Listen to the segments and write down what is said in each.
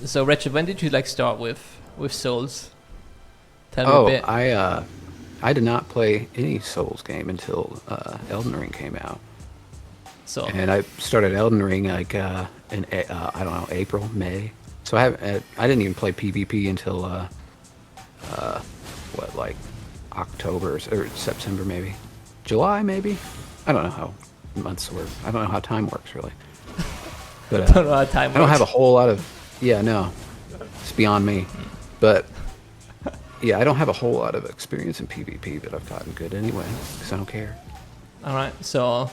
So Wretched, when did you like start with Souls? Tell me a bit. I did not play any Souls game until Elden Ring came out. So And I started Elden Ring like in I don't know, April, May. So I didn't even play PvP until like October or September maybe, July maybe. I don't know how months work. I don't know how time works really. But don't know how time I don't works. have a whole lot of no, it's beyond me. But yeah, I don't have a whole lot of experience in PvP, but I've gotten good anyway because I don't care. All right, so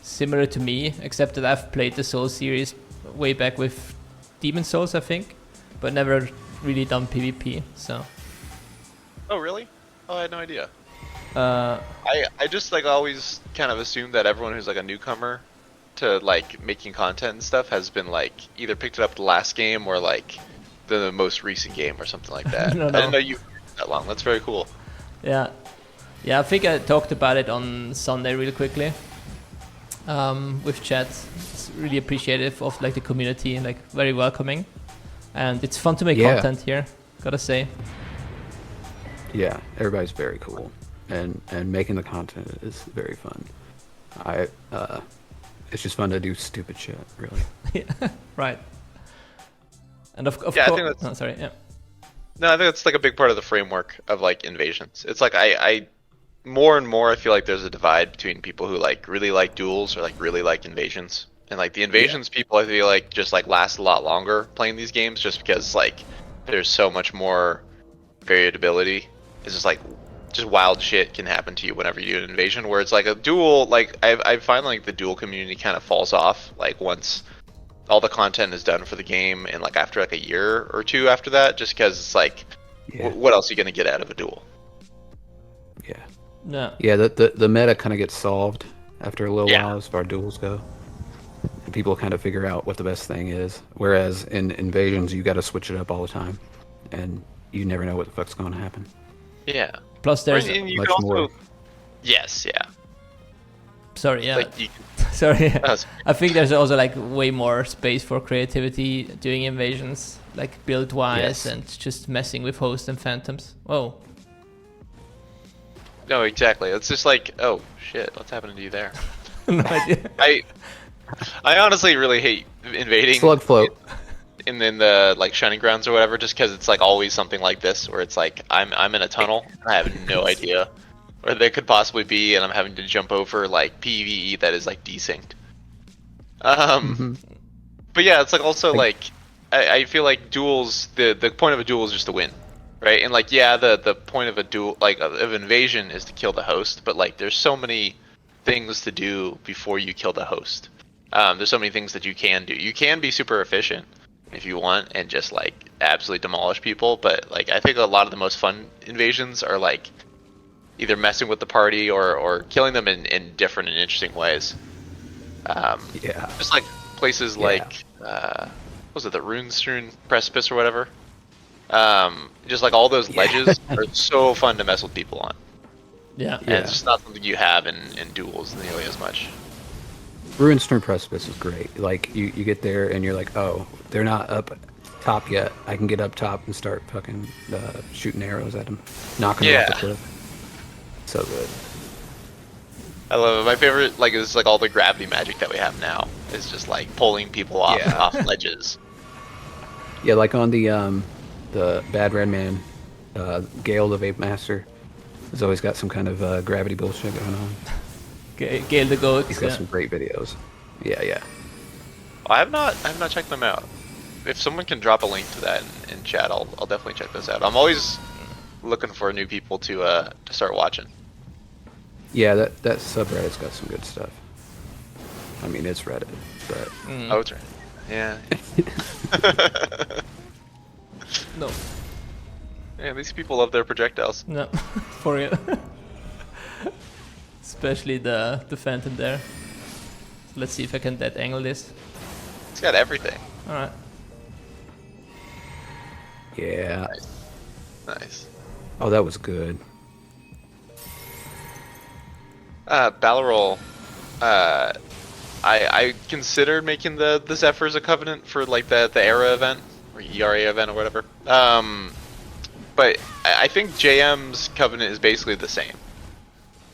similar to me, except that I've played the Souls series way back with Demon Souls, I think, but never really done PvP. So. Oh really? Oh, I had no idea. Uh, I just like always kind of assumed that everyone who's like a newcomer to like making content and stuff has been like either picked it up the last game or like the most recent game or something like that. No. I didn't know you were that long. That's very cool. Yeah, I think I talked about it on Sunday really quickly with chat. It's really appreciative of like the community, like very welcoming, and it's fun to make content here. Gotta say. Yeah, everybody's very cool, and making the content is very fun. It's just fun to do stupid shit, really. Yeah, right. And of Yeah, course. I think that's, sorry. Yeah. No, I think that's like a big part of the framework of like invasions. It's like I more and more I feel like there's a divide between people who like really like duels or like really like invasions. And like the invasions people I feel like just like last a lot longer playing these games just because like there's so much more variability. It's just like just wild shit can happen to you whenever you do an invasion, where it's like a duel, like I find like the duel community kind of falls off like once all the content is done for the game and like after like a year or two after that, just because it's like what else are you gonna get out of a duel? No. Yeah, the meta kind of gets solved after a little while as far as duels go. And people kind of figure out what the best thing is. Whereas in invasions, you got to switch it up all the time, and you never know what the fuck's going to happen. Yeah. Plus, there's and you much can also, more. Yes, yeah. Sorry, yeah. Like you, Sorry. That's- I think there's also like way more space for creativity doing invasions, like build wise and just messing with hosts and phantoms. Whoa. no, exactly. It's just like, oh shit, what's happening to you there? No idea. I honestly really hate invading. Slug float. And then the like shining grounds or whatever, just because it's like always something like this where it's like I'm in a tunnel and I have no idea where they could possibly be, and I'm having to jump over like PvE that is like desynced. But yeah, it's like also like I feel like duels, the point of a duel is just to win, right? And like the point of a duel, like of invasion, is to kill the host, but like there's so many things to do before you kill the host. There's so many things that you can do. You can be super efficient if you want and just like absolutely demolish people, but like I think a lot of the most fun invasions are like either messing with the party or killing them in different and interesting ways. Just like places like what was it, the Runestrewn Precipice or whatever. Just like all those ledges are so fun to mess with people on. Yeah. And it's just not something you have in duels nearly as much. Runestrewn Precipice is great. Like you get there and you're like, oh, they're not up top yet. I can get up top and start fucking shooting arrows at them, knocking them off the cliff. So good. I love it. My favorite like is like all the gravity magic that we have now. It's just like pulling people off ledges. Yeah, like on the Bad Red Man, GaelTheVapeMaster has always got some kind of gravity bullshit going on. Gael the Goat. He's got some great videos. Yeah. I have not checked them out. If someone can drop a link to that in chat, I'll definitely check those out. I'm always looking for new people to start watching. Yeah, that subreddit's got some good stuff. I mean, it's Reddit, but Oh, it's right. Yeah. No. Yeah, these people love their projectiles. No. For real. Especially the phantom there. So let's see if I can dead angle this. It's got everything. Alright. yeah. Nice. Oh, that was good. Ballarol, I considered making the Zephyrs a covenant for like the era event, or ERA event or whatever. But I think JM's Covenant is basically the same.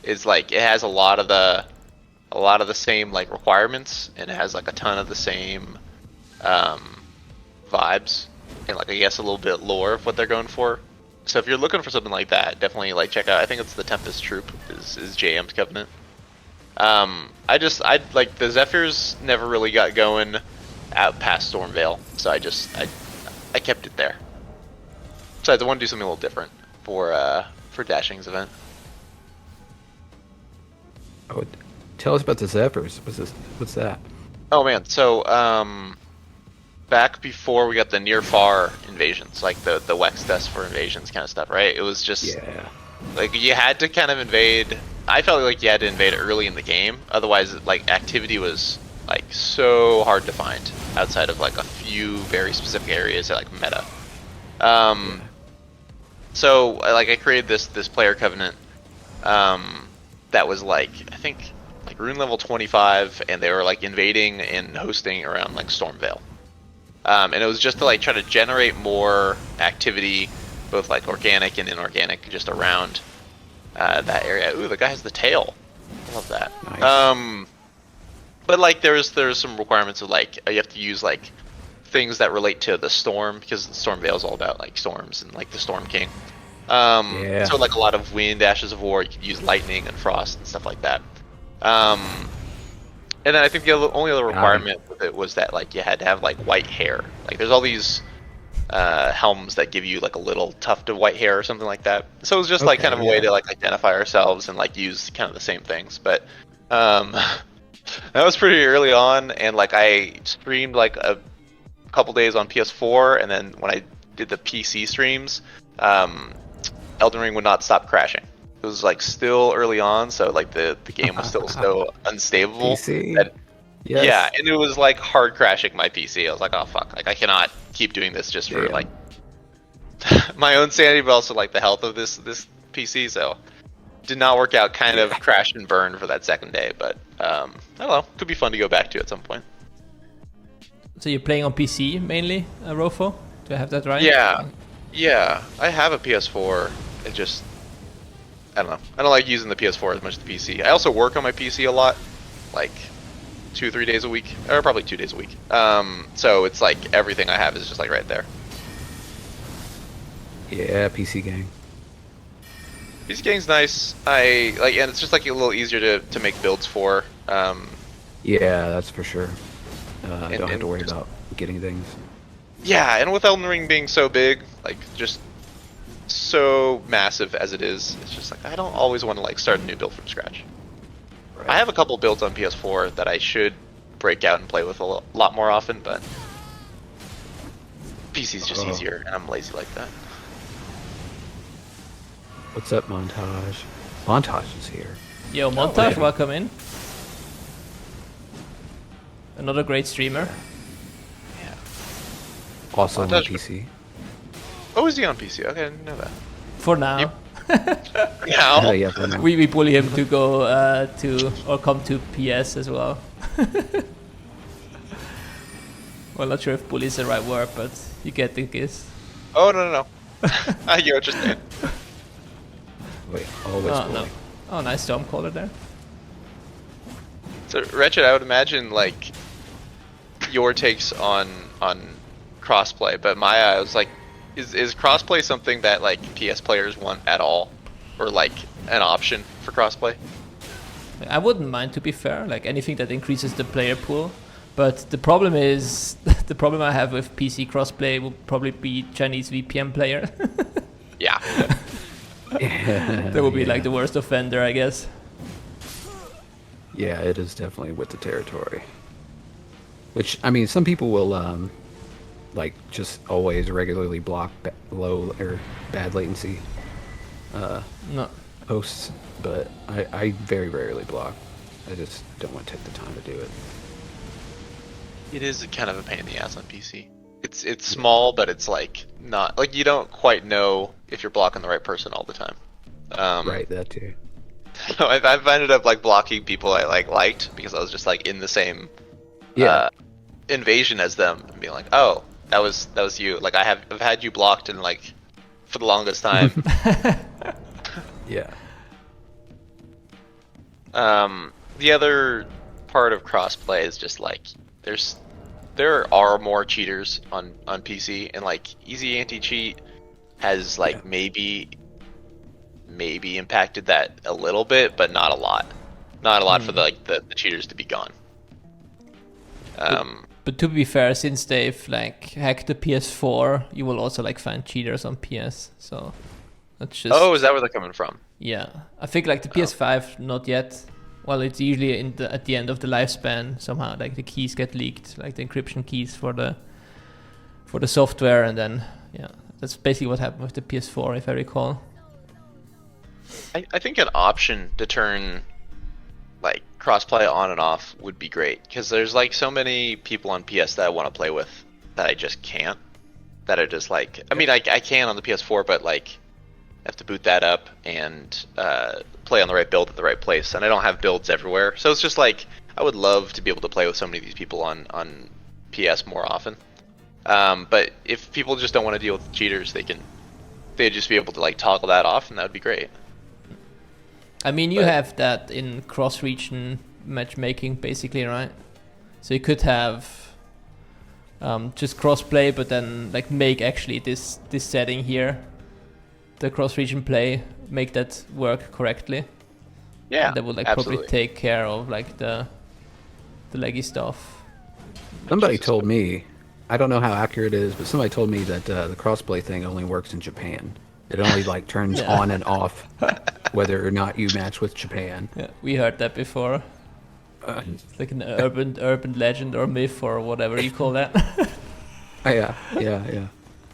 It's like it has a lot of the same like requirements, and it has like a ton of the same vibes, and like I guess a little bit lore of what they're going for. So if you're looking for something like that, definitely like check out. I think it's the Tempest Troop is JM's Covenant. I like the Zephyrs never really got going out past Stormveil, so I kept it there. Besides, I want to do something a little different for Dashing's event. Oh, tell us about the Zephyrs. What's that? Oh man, so back before we got the near far invasions, like the Wex test for invasions kind of stuff, right? It was just like you had to kind of invade. I felt like you had to invade early in the game, otherwise like activity was like so hard to find outside of like a few very specific areas that like meta. So like I created this player covenant that was like I think like rune level 25, and they were like invading and hosting around like Stormveil. And it was just to like try to generate more activity, both like organic and inorganic, just around that area. Ooh, the guy has the tail. I love that. Nice. But like there's some requirements of like you have to use like things that relate to the storm, because the Stormveil is all about like storms and like the Storm King. So like a lot of wind, ashes of war. You could use lightning and frost and stuff like that. And then I think the only other requirement with it was that like you had to have like white hair. Like there's all these helms that give you like a little tuft of white hair or something like that. So it was just like kind of a way to like identify ourselves and like use kind of the same things. But that was pretty early on, and like I streamed like a couple days on PS4, and then when I did the PC streams, Elden Ring would not stop crashing. It was like still early on, so like the game was still so unstable. PC? Yes. Yeah, and it was like hard crashing my PC. I was like, oh fuck, like I cannot keep doing this just for like my own sanity, but also like the health of this PC. So did not work out. Kind of crashed and burned for that second day, but I don't know. Could be fun to go back to at some point. So you're playing on PC mainly, Rofo? Do I have that right? Yeah. I have a PS4. It just I don't know. I don't like using the PS4 as much as the PC. I also work on my PC a lot, like 2-3 days a week, or probably 2 days a week. So it's like everything I have is just like right there. Yeah, PC gang. PC gang's nice. I like, and it's just like a little easier to make builds for. Yeah, that's for sure. Don't have to worry about getting things. Yeah, and with Elden Ring being so big, like just so massive as it is, it's just like I don't always want to like start a new build from scratch. Right. I have a couple builds on PS4 that I should break out and play with a lot more often, but PC's just easier, and I'm lazy like that. What's up, Montage? Montage is here. Yo, Montage, welcome in. Another great streamer. Yeah. Also on PC. Oh, is he on PC? Okay, I didn't know that. For now. Now? Yeah, for now. We bully him to go come to PS as well. Well, not sure if bully is the right word, but you get the gist. Oh, no. I get what you're saying. Wait, always bully. No. Oh, nice Stormcaller there. So, Wretched, I would imagine, like, your takes on crossplay, but Maya, was like, is crossplay something that, like, PS players want at all? Or, like, an option for crossplay? I wouldn't mind, to be fair, like anything that increases the player pool. But the problem is, the problem I have with PC crossplay will probably be Chinese VPN player. Yeah. That would be like the worst offender, I guess. Yeah, it is definitely with the territory. Which, I mean, some people will, like, just always regularly block low or bad latency posts, but I very rarely block. I just don't want to take the time to do it. It is kind of a pain in the ass on PC. It's small, but it's like not like you don't quite know if you're blocking the right person all the time. Right, that too. I've ended up like blocking people I liked because I was just like in the same invasion as them and being like, oh, that was you. Like I've had you blocked in like for the longest time. Yeah. The other part of crossplay is just like there are more cheaters on PC, and like easy anti-cheat has like maybe impacted that a little bit, but not a lot. Not a lot for the cheaters to be gone. But to be fair, since they've like hacked the PS4, you will also like find cheaters on PS. So that's just. Oh, is that where they're coming from? Yeah, I think like the PS5, not yet. Well, it's usually at the end of the lifespan somehow. Like the keys get leaked, like the encryption keys for the software, and then that's basically what happened with the PS4, if I recall. I think an option to turn like crossplay on and off would be great, because there's like so many people on PS that I want to play with that I just can't. That are just like, I mean, I can on the PS4, but like I have to boot that up and play on the right build at the right place, and I don't have builds everywhere. So it's just like I would love to be able to play with so many of these people on PS more often. But if people just don't want to deal with cheaters, they'd just be able to like toggle that off, and that would be great. I mean, you have that in cross-region matchmaking, basically, right? So you could have just cross-play, but then like make actually this setting here, the cross-region play, make that work correctly. Yeah, and that would like absolutely. probably take care of like the leggy stuff. Somebody told me, I don't know how accurate it is, but somebody told me that the crossplay thing only works in Japan. It only like turns on and off whether or not you match with Japan. Yeah, we heard that before. It's like an urban legend or myth or whatever you call that. Yeah.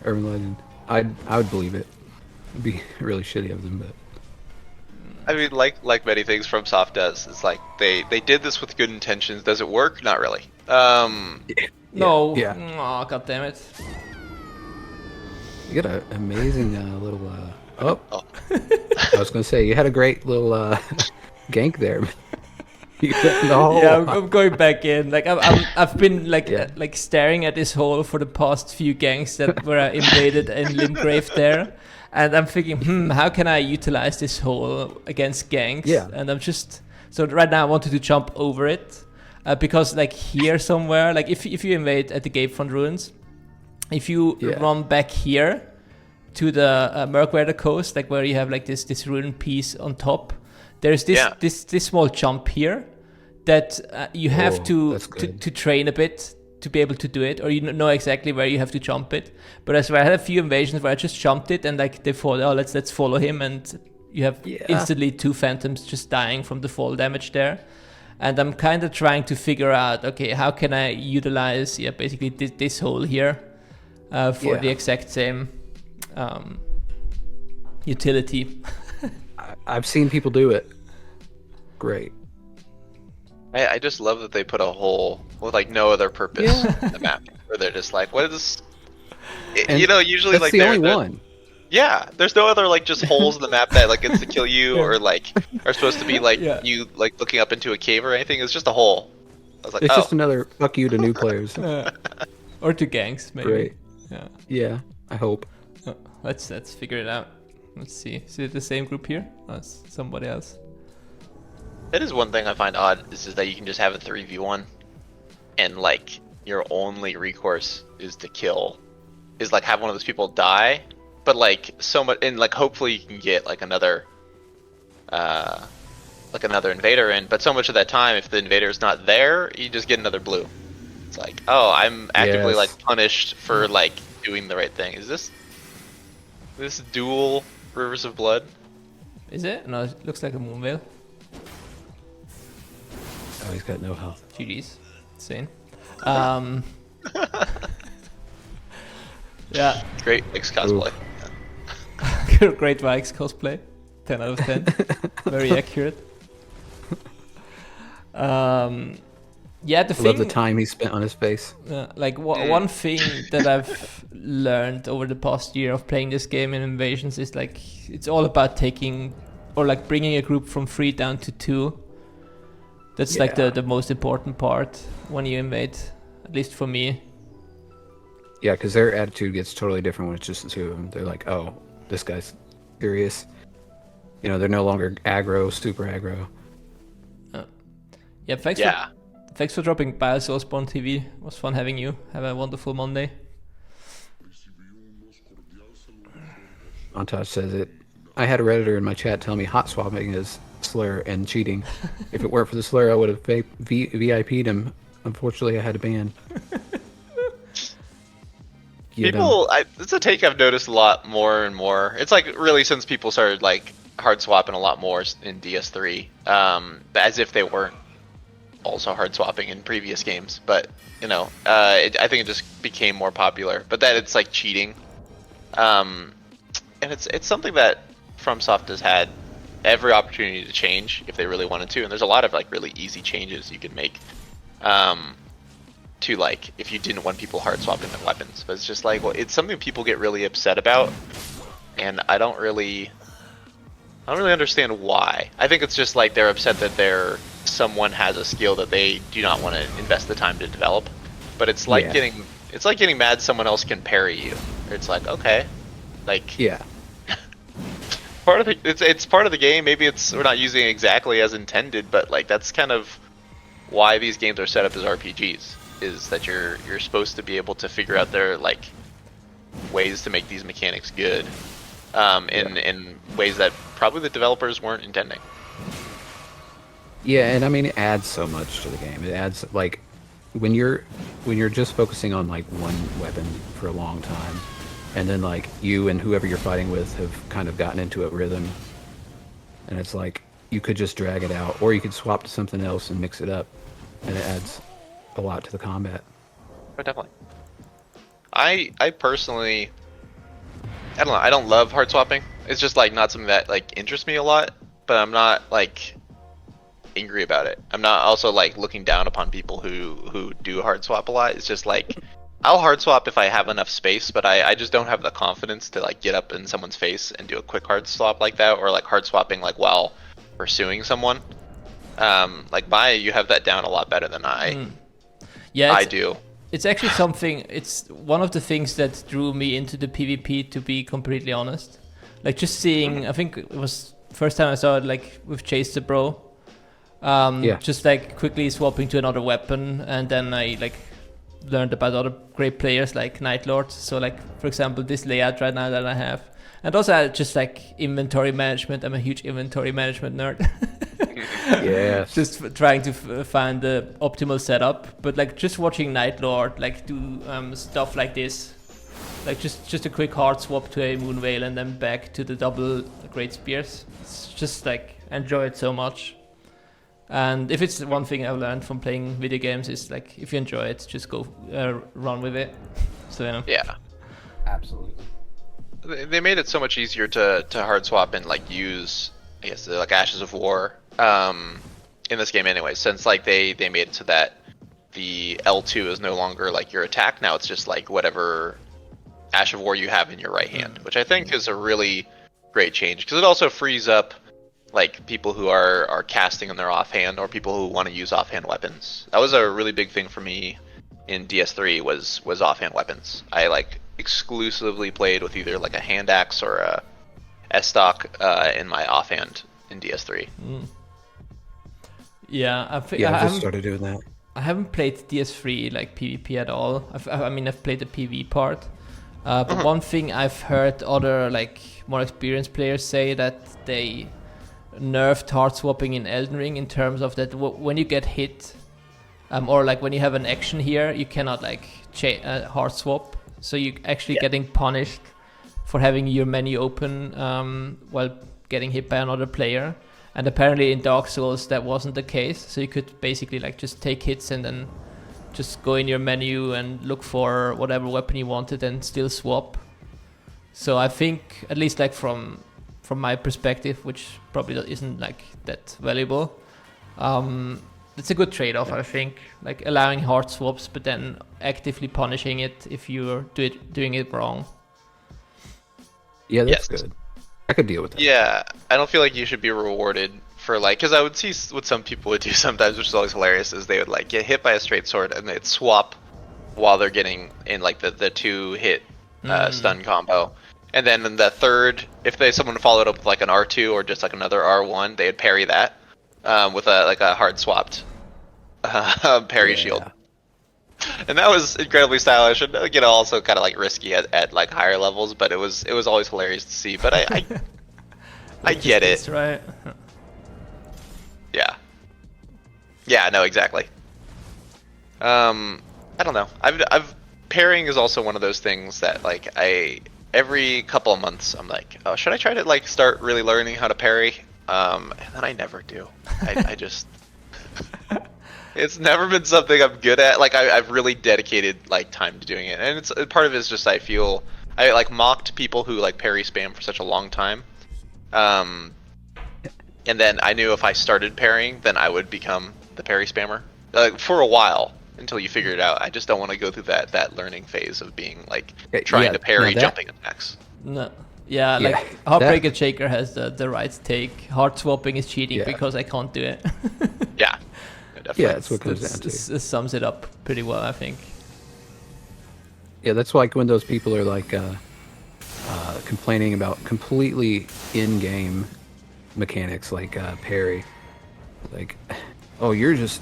Urban legend. I would believe it. It'd be really shitty of them, but. I mean, like many things FromSoft does, it's like they did this with good intentions. Does it work? Not really. No. Yeah. Oh, god damn it. You got an amazing little. I was gonna say you had a great little gank there. You got in the hole. Yeah, I'm going back in. Like I've been like staring at this hole for the past few ganks that were invaded in Limgrave there, and I'm thinking, how can I utilize this hole against ganks? Yeah. And I'm just so right now I wanted to jump over it because like here somewhere, like if you invade at the Gatefront Ruins. If you run back here to the Murkweather coast, like where you have like this ruined piece on top, there's this small jump here that you have to train a bit to be able to do it, or you know exactly where you have to jump it. But as well, I had a few invasions where I just jumped it and like they thought, let's follow him, and you have instantly 2 phantoms just dying from the fall damage there. And I'm kind of trying to figure out, okay, how can I utilize basically this hole here. For the exact same utility. I've seen people do it. Great. I just love that they put a hole with like no other purpose in the map, where they're just like, what is this? Usually that's like the only one. Yeah, there's no other like just holes in the map that like gets to kill you or like are supposed to be like you like looking up into a cave or anything. It's just a hole. I was like, it's just another fuck you to new players. Or to ganks, maybe. Great. Yeah, I hope. Let's figure it out. Let's see. Is it the same group here? Or it's somebody else? That is one thing I find odd, is that you can just have a 3v1 and like your only recourse is to kill. Is like have one of those people die, but like so much, and like hopefully you can get like another invader in, but so much of that time, if the invader is not there, you just get another blue. It's like, I'm actively like punished for like doing the right thing. Is this Duel Rivers of Blood? Is it? No, it looks like a Moonveil. Oh, he's got no health. GG's. Insane. Yeah. Great Vikes cosplay. Great Vikes cosplay. 10 out of 10. Very accurate. Yeah, I love the time he spent on his face. One thing that I've learned over the past year of playing this game in Invasions is like it's all about taking or like bringing a group from 3 down to 2. That's like the most important part when you invade, at least for me. Yeah, because their attitude gets totally different when it's just the two of them. They're like, oh, this guy's serious. You know, they're no longer aggro, super aggro. Yeah, thanks for dropping by, Soulspawn TV. It was fun having you. Have a wonderful Monday. Montage says it. I had a Redditor in my chat tell me hot swapping is slur and cheating. If it weren't for the slur, I would have VIP'd him. Unfortunately, I had to ban. It's a take I've noticed a lot more and more. It's like really since people started like hard swapping a lot more in DS3, as if they weren't also hard swapping in previous games. But you know, I think it just became more popular. But that it's like cheating, and it's something that FromSoft has had every opportunity to change if they really wanted to. And there's a lot of like really easy changes you could make. To like if you didn't want people hard swapping their weapons, but it's just like, well, it's something people get really upset about, and I don't really understand why. I think it's just like they're upset that someone has a skill that they do not want to invest the time to develop. But it's like getting mad someone else can parry you. It's like, okay, like it's part of the game. Maybe we're not using it exactly as intended, but like that's kind of why these games are set up as RPGs. Is that you're supposed to be able to figure out their like ways to make these mechanics good, in ways that probably the developers weren't intending. Yeah, and I mean it adds so much to the game. It adds like when you're just focusing on like one weapon for a long time, and then like you and whoever you're fighting with have kind of gotten into a rhythm, and it's like you could just drag it out, or you could swap to something else and mix it up, and it adds a lot to the combat. Oh, definitely. I personally, I don't know. I don't love hard swapping. It's just like not something that like interests me a lot. But I'm not like angry about it. I'm not also like looking down upon people who do hard swap a lot. It's just like I'll hard swap if I have enough space, but I just don't have the confidence to like get up in someone's face and do a quick hard swap like that, or like hard swapping like while pursuing someone. Like Maya, you have that down a lot better than I. Yeah, I do. It's actually something. It's one of the things that drew me into the PvP. To be completely honest, like just seeing. I think it was first time I saw it like with Chase the Bro. Just like quickly swapping to another weapon, and then I like learned about other great players like Nightlord. So like for example, this layout right now that I have, and also just like inventory management. I'm a huge inventory management nerd. Yeah. Just trying to find the optimal setup, but like just watching Nightlord like do stuff like this, like just a quick hard swap to a Moonveil and then back to the double Great Spears. It's just like enjoy it so much. And if it's one thing I've learned from playing video games is like if you enjoy it, just go run with it. So yeah, absolutely. They made it so much easier to hard swap and like use, I guess, like Ashes of War in this game anyway, since like they made it so that the L2 is no longer like your attack. Now it's just like whatever Ash of War you have in your right hand, which I think is a really great change because it also frees up like people who are casting in their offhand or people who want to use offhand weapons. That was a really big thing for me in DS3 was offhand weapons. I like exclusively played with either like a hand axe or a S-stock in my offhand in DS3. Yeah, I just started doing that. I haven't played DS3 like PvP at all. I've played the PV part. But one thing I've heard other like more experienced players say that they nerfed hard swapping in Elden Ring in terms of that when you get hit, or like when you have an action here, you cannot like hard swap. So you actually getting punished for having your menu open while getting hit by another player. And apparently in Dark Souls that wasn't the case. So you could basically like just take hits and then just go in your menu and look for whatever weapon you wanted and still swap. So I think, at least like from my perspective, which probably isn't like that valuable, it's a good trade-off, I think. Like allowing hard swaps, but then actively punishing it if you're doing it wrong. Yeah, that's good. I could deal with that. Yeah, I don't feel like you should be rewarded for like, because I would see what some people would do sometimes, which is always hilarious, is they would like get hit by a straight sword and they'd swap while they're getting in like the 2-hit stun combo. And then in the third, if someone followed up with like an R2 or just like another R1, they'd parry that with a hard swapped parry shield. And that was incredibly stylish and also kind of like risky at like higher levels, but it was always hilarious to see. But I get it. Right. Yeah, no, exactly. I don't know. I've parrying is also one of those things that like every couple of months I'm like, oh, should I try to like start really learning how to parry? And then I never do. I just it's never been something I'm good at. Like I've really dedicated like time to doing it, and it's part of it is just I feel I like mocked people who like parry spam for such a long time. And then I knew if I started parrying, then I would become the parry spammer. Like for a while, until you figure it out. I just don't want to go through that learning phase of being like trying to parry jumping attacks. No. Yeah, like Heartbreaker Shaker has the right take. Heart swapping is cheating because I can't do it. Yeah. Definitely. Yeah, that's what it comes down to. This sums it up pretty well, I think. Yeah, that's like when those people are like complaining about completely in-game mechanics like parry. Like, oh, you're just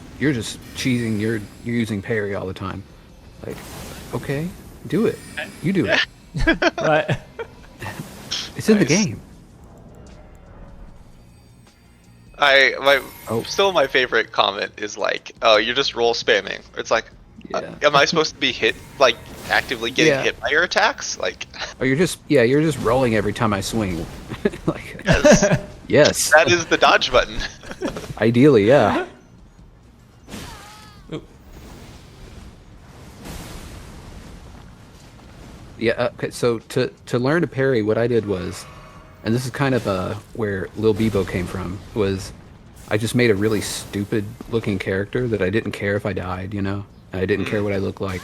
cheating. You're using parry all the time. Like, okay, do it. You do it. Right. It's in the game. Still my favorite comment is like, oh, you're just roll spamming. It's like, am I supposed to be hit, like actively getting hit by your attacks? Like, oh, you're just rolling every time I swing. Like, yes. Yes. That is the dodge button. Ideally, yeah. Yeah. Okay. So to learn to parry, what I did was, and this is kind of where Lil Bebo came from, was I just made a really stupid looking character that I didn't care if I died, and I didn't care what I looked like.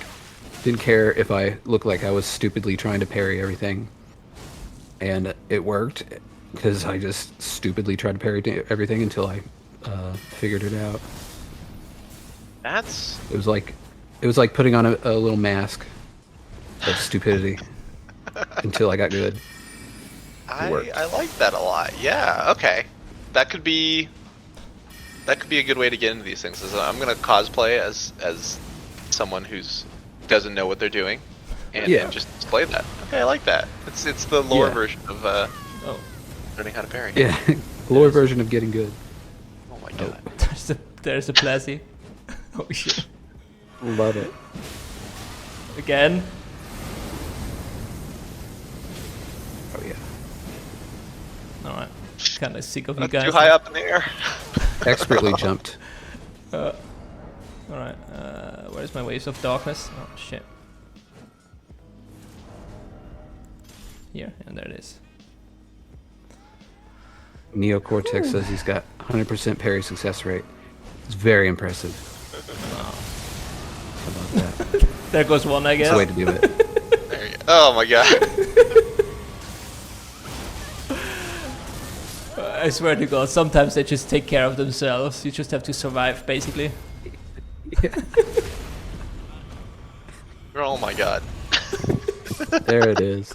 Didn't care if I looked like I was stupidly trying to parry everything. And it worked because I just stupidly tried to parry everything until I figured it out. It was like putting on a little mask of stupidity until I got good. I like that a lot. Yeah. Okay. That could be a good way to get into these things. Is I'm gonna cosplay as someone who's doesn't know what they're doing, and just display that. Okay, I like that. It's the lore version of learning how to parry. Yeah, lore version of getting good. Oh my god. There's a Plessy. Oh shit. Love it. Again. Oh yeah. Alright. Kind of sick of you Not guys. too high up in the air. Expertly jumped. Alright. Where's my Waves of Darkness? Oh shit. Here, and there it is. Neocortex says he's got 100% parry success rate. It's very impressive. Wow. How about that? There goes one, I guess. That's the way to do it. There you go. Oh my god. I swear to God, sometimes they just take care of themselves. You just have to survive, basically. Yeah. Oh my god. There it is.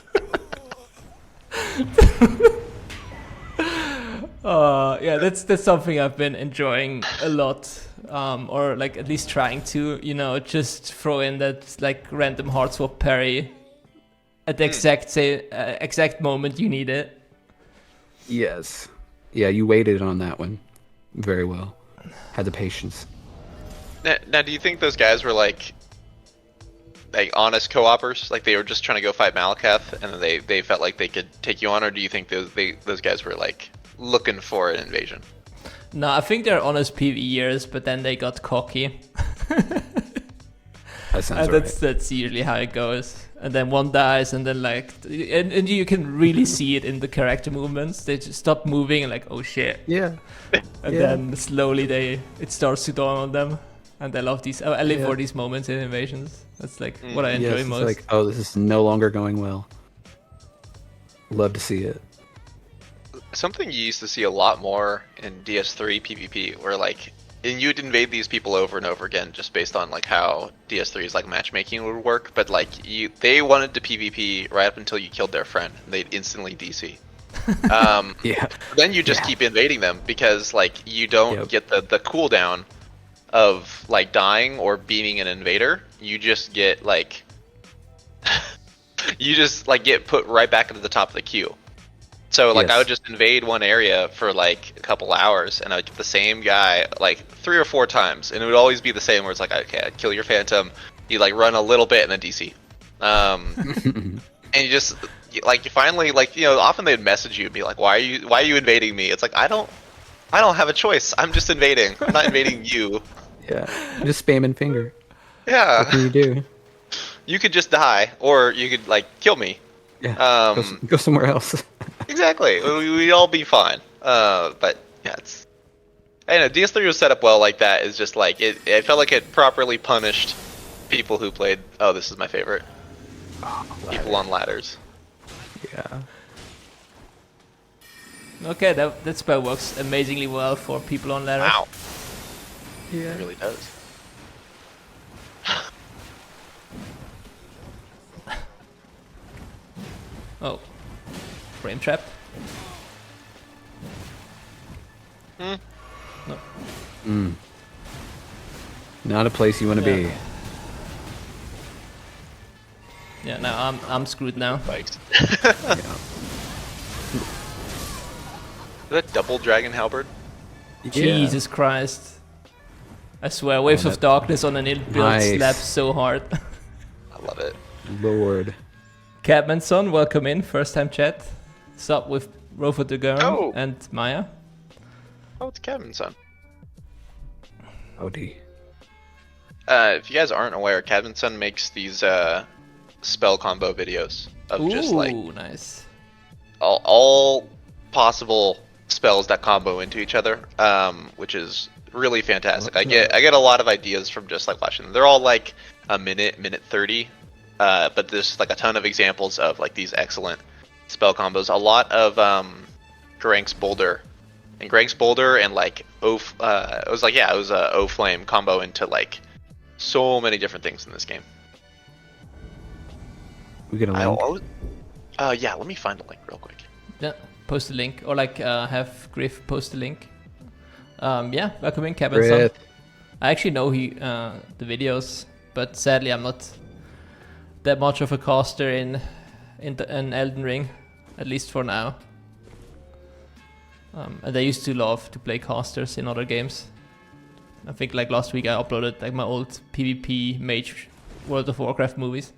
Yeah, that's something I've been enjoying a lot, or like at least trying to, just throw in that like random hard swap parry at the exact moment you need it. Yes. Yeah, you waited on that one very well. Had the patience. Now, do you think those guys were like honest co-opers? Like they were just trying to go fight Malakath, and then they felt like they could take you on, or do you think those guys were like looking for an invasion? No, I think they're honest PvEers, but then they got cocky. That sounds right. That's usually how it goes. And then one dies, and then and you can really see it in the character movements. They just stop moving and like, oh shit. Yeah. And then slowly it starts to dawn on them. And I love these. I live for these moments in Invasions. That's like what I enjoy most. It's like, oh, this is no longer going well. Love to see it. Something you used to see a lot more in DS3 PvP, where like and you'd invade these people over and over again just based on like how DS3's like matchmaking would work, but like they wanted to PvP right up until you killed their friend. They'd instantly DC. Yeah. Then you just keep invading them because like you don't get the cooldown of like dying or beating an invader. You just get like you just like get put right back into the top of the queue. So like I would just invade one area for like a couple hours and I'd get the same guy like 3 or 4 times, and it would always be the same where it's like, okay, I'd kill your phantom, you like run a little bit and then DC. And you just like you finally like, you know, often they'd message you and be like, why are you invading me? It's like I don't have a choice. I'm just invading. I'm not invading you. Yeah. Just spamming finger. Yeah. What can you do? You could just die, or you could like kill me. Yeah. Go somewhere else. Exactly. We'd all be fine. But yeah, it's. I know DS3 was set up well like that. It's just like it felt like it properly punished people who played. Oh, this is my favorite. People on ladders. Yeah. Okay, that spell works amazingly well for people on ladders. Wow. Yeah. It really does. Oh. Frame trap. No. Not a place you want to be. Yeah, now I'm screwed now. Spikes. Yeah. Is that double dragon halberd? Jesus Christ. I swear, Waves of Darkness on an build slaps so hard. I love it. Lord. Cabmanson, welcome in, first time chat. Sup with RofoTheGyrm and Maya. Oh, it's Kevin's son. Howdy. If you guys aren't aware, Cadmanson makes these spell combo videos of just like nice. all possible spells that combo into each other, which is really fantastic. I get a lot of ideas from just like watching them. They're all like a minute 30, but there's like a ton of examples of like these excellent spell combos. A lot of Grank's Boulder. And Grank's Boulder and like it was a O Flame combo into like so many different things in this game. We get a link. Yeah, let me find a link real quick. Yeah, post a link or like have Griff post a link. Yeah, welcome in, Cabmanson. I actually know the videos, but sadly I'm not that much of a caster in Elden Ring, at least for now. And I used to love to play casters in other games. I think like last week I uploaded like my old PvP Mage World of Warcraft movies.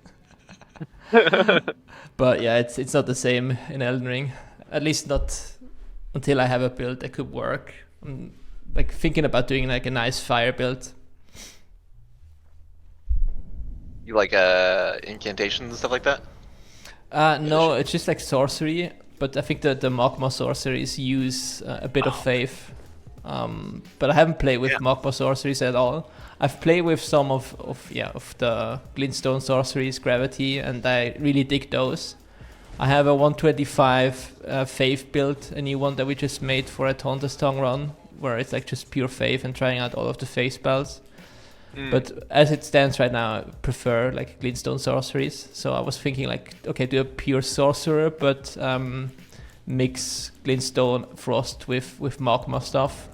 But yeah, it's not the same in Elden Ring. At least not until I have a build that could work. I'm like thinking about doing like a nice fire build. You like incantations and stuff like that? No, it's just like sorcery. But I think that the Magma sorceries use a bit of faith. But I haven't played with Magma sorceries at all. I've played with some of the Glintstone sorceries, Gravity, and I really dig those. I have a 125 faith build, a new one that we just made for a Taunters tongue run, where it's like just pure faith and trying out all of the faith spells. But as it stands right now, I prefer like Glintstone sorceries. So I was thinking like, okay, do a pure sorcerer, but mix Glintstone Frost with Magma stuff.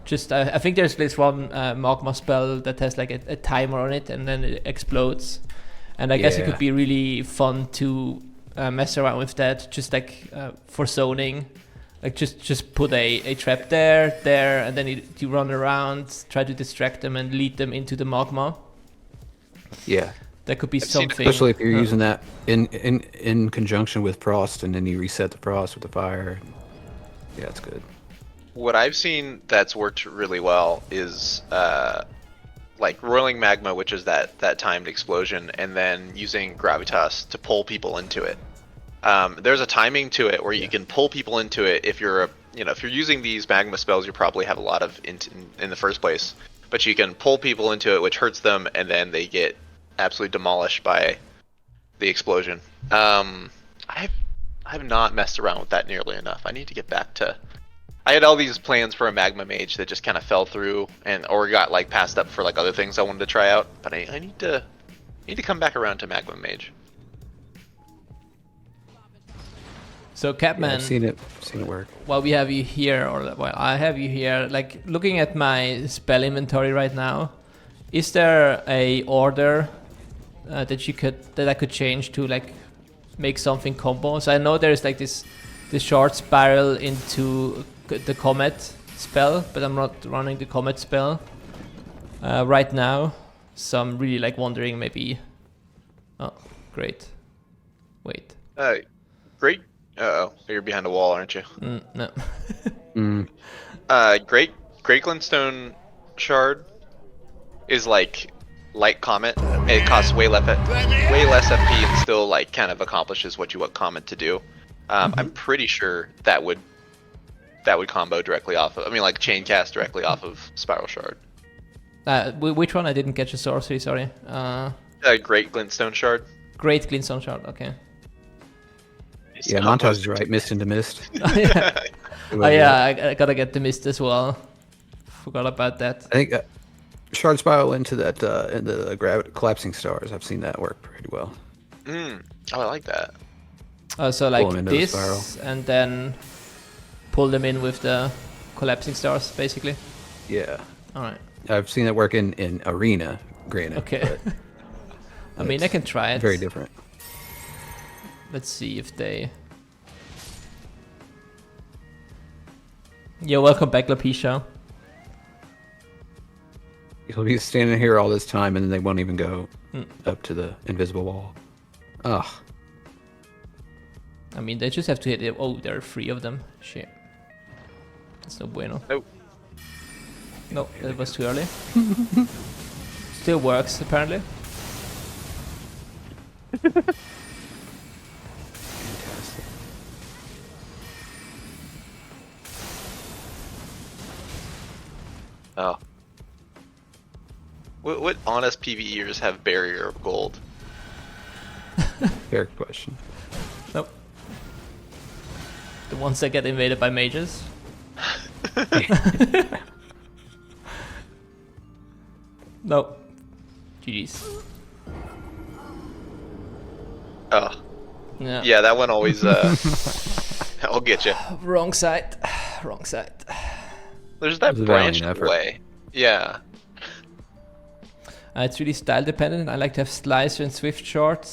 Just I think there's this one Magma spell that has like a timer on it and then it explodes. And I guess it could be really fun to mess around with that, just like for zoning. Like just put a trap there, and then you run around, try to distract them and lead them into the magma. Yeah. That could be something. Especially if you're using that in conjunction with frost, and then you reset the frost with the fire. Yeah, it's good. What I've seen that's worked really well is like roiling magma, which is that timed explosion, and then using gravitas to pull people into it. There's a timing to it where you can pull people into it. If you're using these magma spells, you probably have a lot of in the first place. But you can pull people into it, which hurts them, and then they get absolutely demolished by the explosion. I have not messed around with that nearly enough. I need to get back to I had all these plans for a Magma Mage that just kind of fell through, or got like passed up for like other things I wanted to try out. But I need to come back around to Magma Mage. So Catman, Yeah, I've seen it work. while we have you here, or while I have you here, like looking at my spell inventory right now, is there a order that I could change to like make something combo? So I know there's like this short spiral into the Comet spell, but I'm not running the Comet spell right now. So I'm really like wondering maybe. Oh, great. Wait. Great. Uh-oh, you're behind a wall, aren't you? No. Great Glintstone Shard is like light Comet. It costs way less FP and still like kind of accomplishes what you want Comet to do. I'm pretty sure that would combo directly off of, like chain cast directly off of Spiral Shard. Which one? I didn't catch the sorcery, sorry. Great Glintstone Shard. Great Glintstone Shard, okay. Yeah, Montage is right. Mist into mist. Yeah. Oh yeah, I gotta get the mist as well. Forgot about that. I think Shard Spiral into that into the collapsing stars. I've seen that work pretty well. Oh, I like that. So like Pull 'em into the this, spiral. and then pull them in with the collapsing stars, basically. Yeah. All right. I've seen it work in Arena, granted. Okay. I mean, I can try it. Very different. Let's see if they... Yo, welcome back, Lapisha. He'll be standing here all this time, and then they won't even go up to the invisible wall. Ugh. I mean, they just have to hit it. Oh, there are 3 of them. Shit. That's no bueno. Nope. No, that was too early. Still works, apparently. Fantastic. Oh. What honest PvEers have Barrier of Gold? Fair question. Nope. The ones that get invaded by mages. Nope. GG's. Oh. Yeah. Yeah, that one always I'll get you. Wrong side. Wrong side. There's that It was a valiant branched effort. way. Yeah. It's really style dependent. I like to have Slicer and Swift Short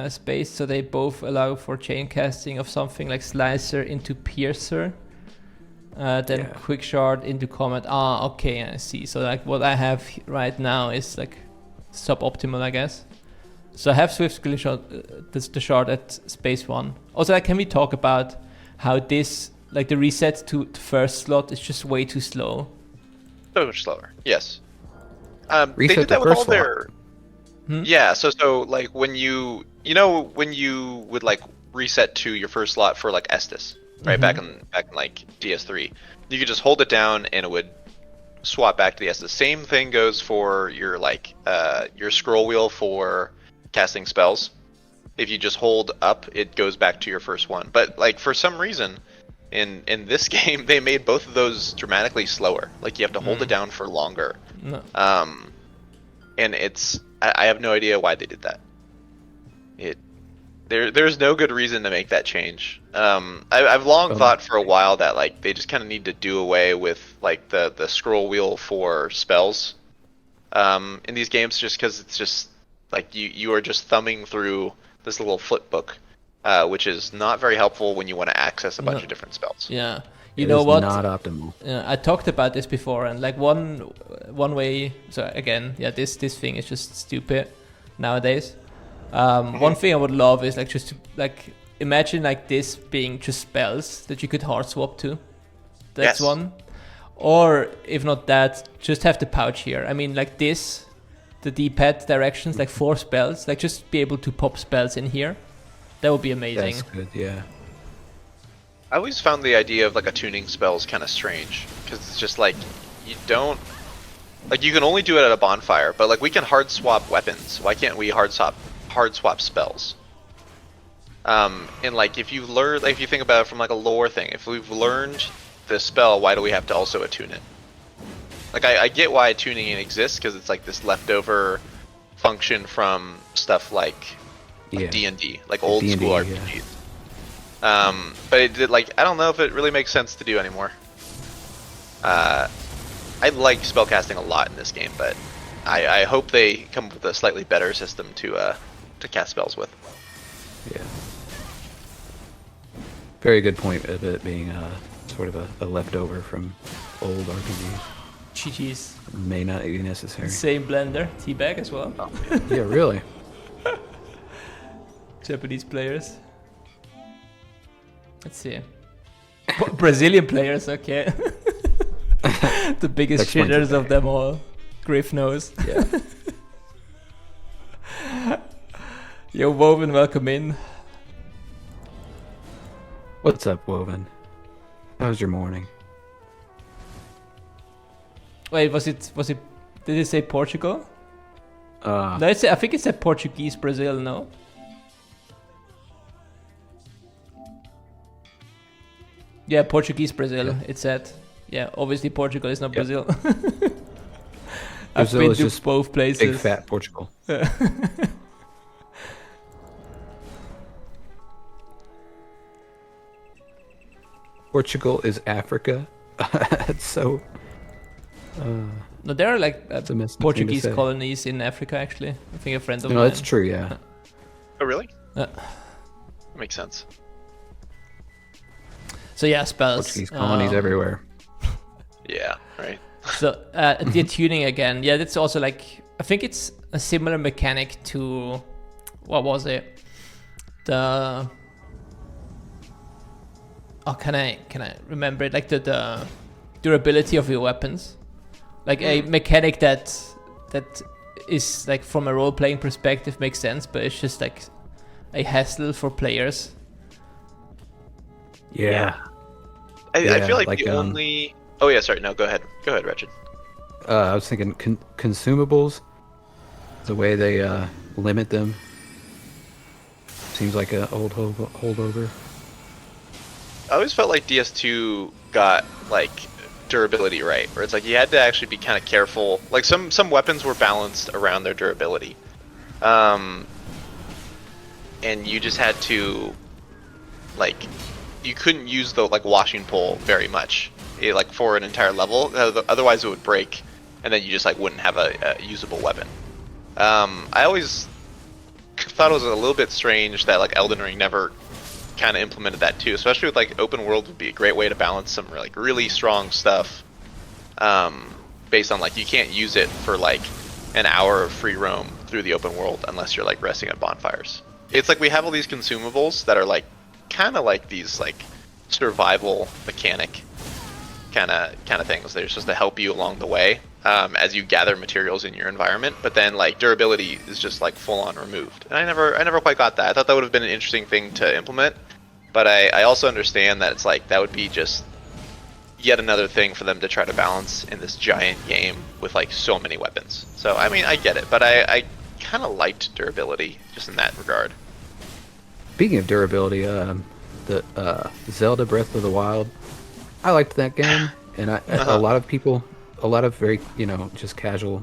space, so they both allow for chain casting of something like Slicer into Piercer, then Quick Shard into Comet. Ah, okay, I see. So like what I have right now is like suboptimal, I guess. So I have Swift Skill Shot, the shard at space 1. Also, like, can we talk about how this, like the reset to the first slot is just way too slow? So much slower. Yes. They Reset did that the with all first their. Yeah. So like when you when you would like reset to your first slot for like Estus, right? Back in like DS3, you could just hold it down and it would swap back to the Estus. Same thing goes for your like your scroll wheel for casting spells. If you just hold up, it goes back to your first one. But like for some reason, in this game, they made both of those dramatically slower. Like you have to hold it down for longer. No. And I have no idea why they did that. There's no good reason to make that change. I've long thought for a while that like they just kind of need to do away with like the scroll wheel for spells in these games, just because it's just like you are just thumbing through this little flip book, which is not very helpful when you want to access a bunch of different spells. Yeah. You know what? Not optimal. I talked about this before, and like one way. So again, yeah, this thing is just stupid nowadays. One thing I would love is like just to like imagine like this being just spells that you could hard swap to. That's one. Or if not that, just have the pouch here. I mean, like this, the D-pad directions, like 4 spells, like just be able to pop spells in here. That would be amazing. That's good. Yeah. I always found the idea of like a tuning spells kind of strange, because it's just like you don't like you can only do it at a bonfire, but like we can hard swap weapons. Why can't we hard swap spells? And like if you learn, like if you think about it from like a lore thing, if we've learned the spell, why do we have to also attune it? Like, I get why attuning it exists, because it's like this leftover function from stuff like D&D, like old D&D, school RPGs. But it did, like, I don't know if it really makes sense to do anymore. I like spellcasting a lot in this game, but I hope they come up with a slightly better system to cast spells with. Yeah. Very good point of it being sort of a leftover from old RPGs. GG's. May not be necessary. Same blender, teabag as well. Yeah, really. Japanese players. Let's see. Brazilian players, okay. The biggest shitters of them all. Griff knows. Yeah. Yo, Woven, welcome in. What's up, Woven? How's your morning? Wait, was it? Did it say Portugal? Uh, No, I think it said Portuguese Brazil. No. Yeah, Portuguese Brazil. Yeah. It said. Yeah, obviously Portugal is not Yep. Brazil. I've Brazil been is to just both places. big fat Portugal. Portugal is Africa. It's so. No, there are like It's a messed up thing to Portuguese say. colonies in Africa. Actually, I think a friend of No, mine. that's true. Yeah. Oh, really? Uh, That makes sense. so yeah, spells. Portuguese colonies everywhere. Yeah, right. So the tuning again, yeah, that's also like I think it's a similar mechanic to what was it? The can I remember it? Like the durability of your weapons, like a mechanic that is like from a role playing perspective makes sense, but it's just like a hassle for players. Yeah. I feel like, like, the only. Oh yeah, sorry. No, go ahead. Go ahead, Wretched. I was thinking consumables. The way they limit them seems like an old holdover. I always felt like DS2 got like durability right, where it's like you had to actually be kind of careful. Like some weapons were balanced around their durability, and you just had to like you couldn't use the like washing pole very much, like for an entire level. Otherwise, it would break, and then you just like wouldn't have a usable weapon. I always thought it was a little bit strange that like Elden Ring never kind of implemented that too, especially with like open world would be a great way to balance some like really strong stuff, based on like you can't use it for like an hour of free roam through the open world unless you're like resting at bonfires. It's like we have all these consumables that are like kind of like these like survival mechanic kind of things. They're just to help you along the way as you gather materials in your environment, but then like durability is just like full on removed. And I never quite got that. I thought that would have been an interesting thing to implement, but I also understand that it's like that would be just yet another thing for them to try to balance in this giant game with like so many weapons. So I mean, I get it, but I kind of liked durability just in that regard. Speaking of durability, the Zelda Breath of the Wild, I liked that game, and a lot of people, a lot of very just casual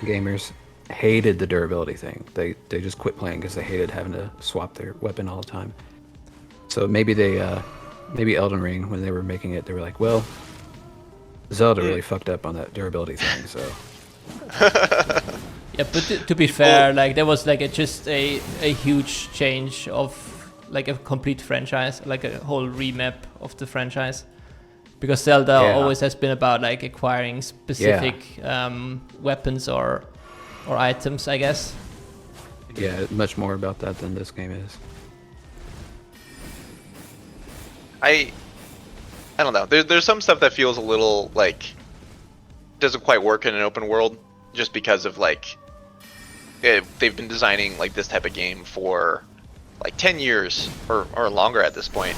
gamers hated the durability thing. They just quit playing because they hated having to swap their weapon all the time. So maybe maybe Elden Ring, when they were making it, they were like, well, Zelda really fucked up on that durability thing. So Yeah, but to be fair, like there was like just a huge change of like a complete franchise, like a whole remap of the franchise. Because Zelda always has been about like acquiring specific weapons or items, I guess. yeah, much more about that than this game is. I don't know. There's some stuff that feels a little like doesn't quite work in an open world, just because of like they've been designing like this type of game for like 10 years or longer at this point,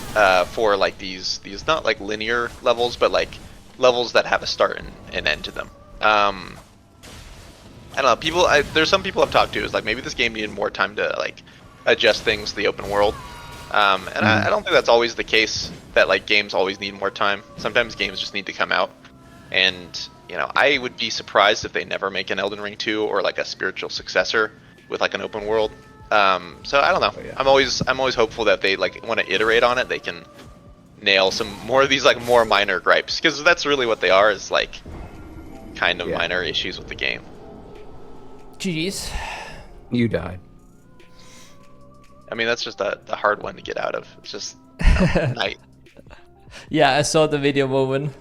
for like these not like linear levels, but like levels that have a start and end to them. I don't know. There's some people I've talked to is like maybe this game needed more time to like adjust things to the open world, And I don't think that's always the case, that like games always need more time. Sometimes games just need to come out. And, you know, I would be surprised if they never make an Elden Ring 2 or like a spiritual successor with like an open world. So I don't know. I'm always hopeful that they like want to iterate on it. They can nail some more of these like more minor gripes, because that's really what they are, is like kind of minor issues with the game. GG's. You died. I mean, that's just the hard one to get out of. It's just night. Yeah, I saw the video moment.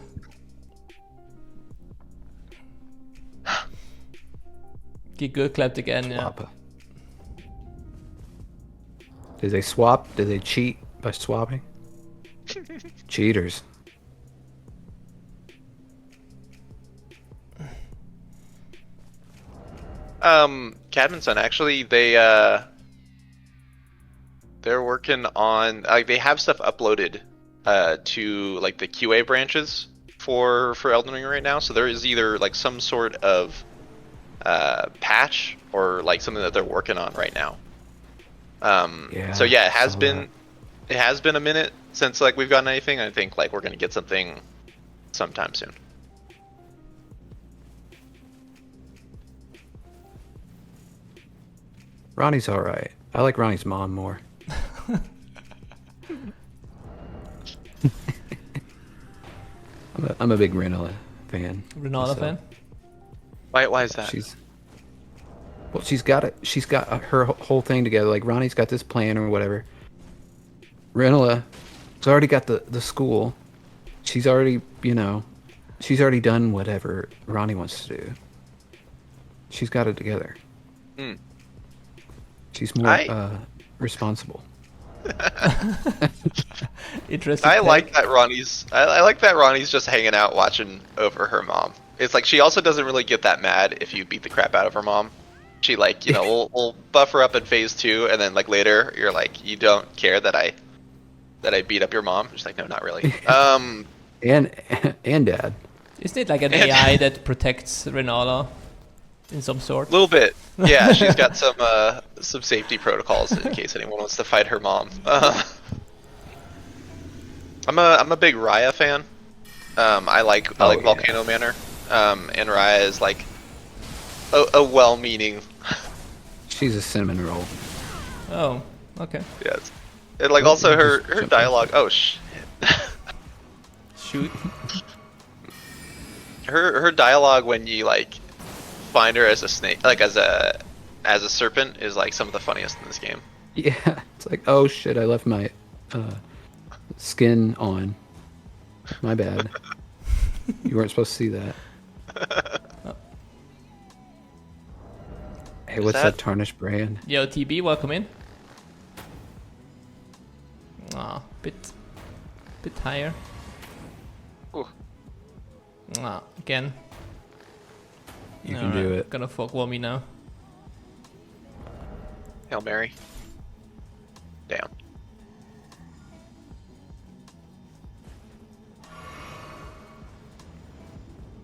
Get good clapped again, yeah. Swap. Did they swap? Did they cheat by swapping? Cheaters. Cadmanson, actually, they're working on, like, they have stuff uploaded to like the QA branches for Elden Ring right now. So there is either like some sort of patch or like something that they're working on right now. So yeah, it has been a minute since like we've gotten anything. I think like we're gonna get something sometime soon. Ronnie's alright. I like Ronnie's mom more. I'm a big Renala fan. Renala fan? Why is that? She's got her whole thing together. Like Ronnie's got this plan or whatever. Renala's already got the school. She's already, she's already done whatever Ronnie wants to do. She's got it together. She's more responsible. Interesting. I like that Ronnie's just hanging out watching over her mom. It's like she also doesn't really get that mad if you beat the crap out of her mom. She like, will buff her up in phase 2, and then like later you're like, you don't care that I beat up your mom? She's like, no, not really. And dad. Isn't it like an AI that protects Renala in some sort? A little bit. Yeah, she's got some safety protocols in case anyone wants to fight her mom. I'm a big Raya fan. I like Volcano Manor. And Raya is like a well-meaning. She's a cinnamon roll. Oh, okay. Yes. And like also her dialogue. Oh shit. Shoot. Her dialogue when you like find her as a snake, like as a serpent, is like some of the funniest in this game. Yeah, it's like, oh shit, I left my skin on. My bad. You weren't supposed to see that. Hey, what's that tarnished brand? Yo, TB, welcome in. Aw, bit higher. Ooh. Again. You can do it. Gonna Fogwall me now. Hail Mary. Damn.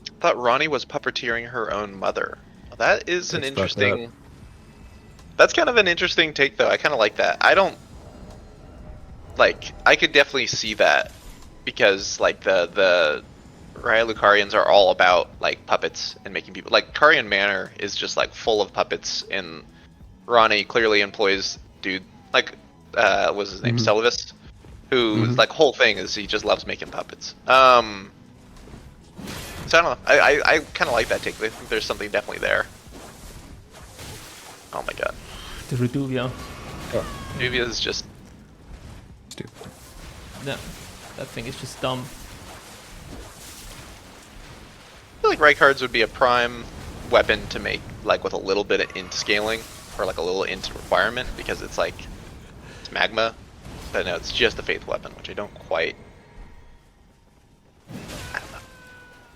I thought Ranni was puppeteering her own mother. Well, that is an interesting. That's kind of an interesting take, though. I kind of like that. I don't like. I could definitely see that because, like, the Raya Lucarians are all about like puppets and making people. Like Carian Manor is just like full of puppets, and Ranni clearly employs dude like what's his name, Celivus, whose like whole thing is he just loves making puppets. So I don't know. I kind of like that take. I think there's something definitely there. Oh my god. The Reduvia. Oh. Reduvia is just stupid. No, that thing is just dumb. I feel like Reinhardt's would be a prime weapon to make, like with a little bit of int scaling or like a little int requirement, because it's like it's magma, but no, it's just a faith weapon, which I don't quite. I don't know.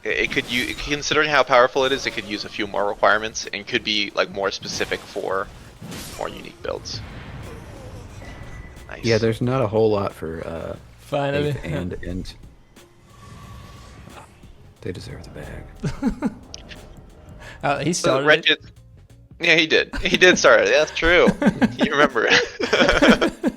It could use, considering how powerful it is, it could use a few more requirements and could be like more specific for more unique builds. Nice. Yeah, there's not a whole lot for finally faith and they deserve the bag. He started. Wretched, yeah, he did. He did start it. That's true. You remember it.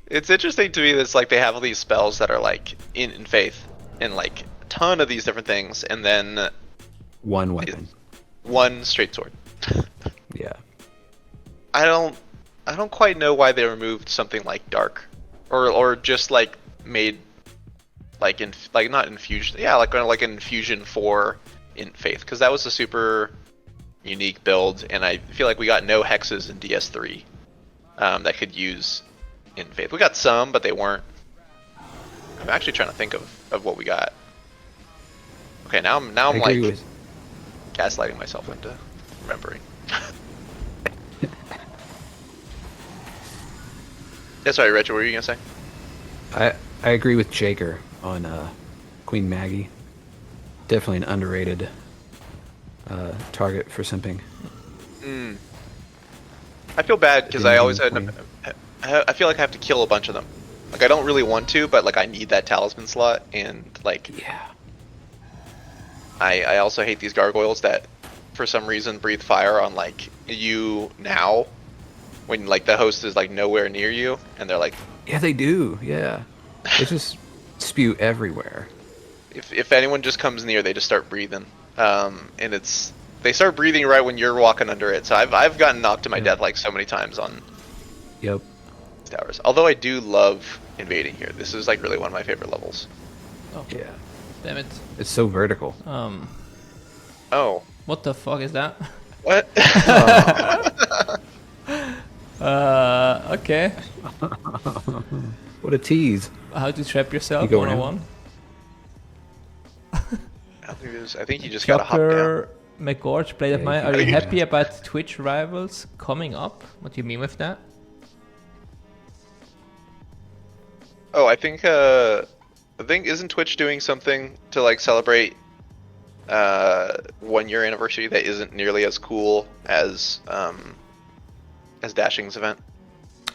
It's interesting to me that it's like they have all these spells that are like in faith and like a ton of these different things, and then one weapon, one straight sword. Yeah. I don't quite know why they removed something like dark, or just like made like not infusion, yeah, like an infusion for in faith, because that was a super unique build, and I feel like we got no hexes in DS3 that could use in faith. We got some, but they weren't. I'm actually trying to think of what we got. Okay, now I'm like gaslighting myself into remembering. Yeah, sorry, Rich, what were you gonna say? I agree with Jaker on Queen Maggie. Definitely an underrated target for simping. I feel bad because I always I feel like I have to kill a bunch of them. Like, I don't really want to, but like I need that talisman slot, and like Yeah. I also hate these gargoyles that for some reason breathe fire on like you now when like the host is like nowhere near you, and they're like, Yeah, they do. Yeah. They just spew everywhere. if anyone just comes near, they just start breathing. And they start breathing right when you're walking under it. So I've gotten knocked to my death like so many times on Yep. towers. Although I do love invading here. This is like really one of my favorite levels. Oh, Yeah. damn it. It's so vertical. Oh. What the fuck is that? What? Okay. What a tease. How to trap yourself, You going in? 101. I think you just gotta hop down. Dr. McGorge played at mine. Are you yeah. happy about Twitch rivals coming up? What do you mean with that? Oh, I think isn't Twitch doing something to like celebrate 1 year anniversary that isn't nearly as cool as Dashing's event?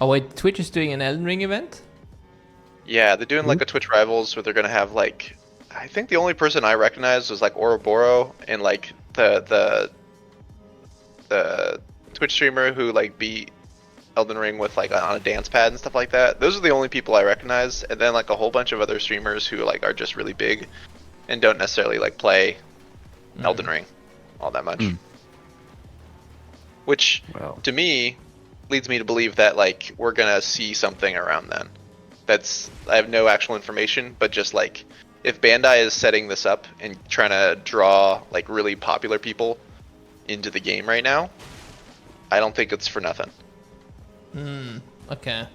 Oh wait, Twitch is doing an Elden Ring event? Yeah, they're doing like a Twitch rivals where they're gonna have like, I think the only person I recognized was like Ouroboros and like the Twitch streamer who like beat Elden Ring with like on a dance pad and stuff like that. Those are the only people I recognize, and then like a whole bunch of other streamers who like are just really big and don't necessarily like play Elden Ring all that much. Which to me leads me to believe that like we're gonna see something around then. I have no actual information, but just like if Bandai is setting this up and trying to draw like really popular people into the game right now, I don't think it's for nothing. Okay.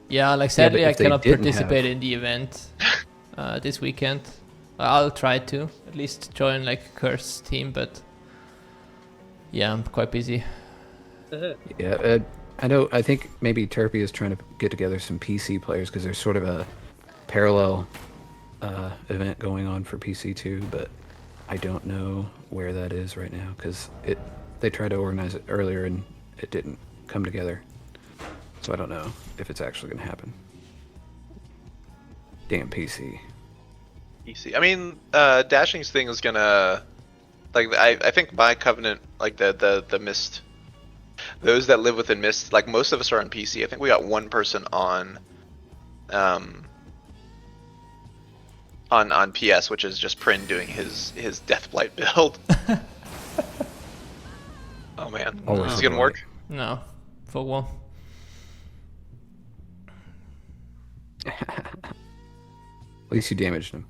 Yeah, like sadly but I if they cannot didn't participate have- in the event this weekend. I'll try to at least join like Curse's team, but yeah, I'm quite busy. Yeah, I think maybe Turpy is trying to get together some PC players because there's sort of a parallel event going on for PC too, but I don't know where that is right now because they tried to organize it earlier and it didn't come together. So I don't know if it's actually going to happen. Damn PC. I mean, Dashing's thing is gonna, like, I think my Covenant, like the Mist, those that live within Mist, like most of us are on PC. I think we got one person on PS, which is just Prin doing his Deathblight build. Oh man, Always is it gonna work? No. Fogwalling. At least you damaged him.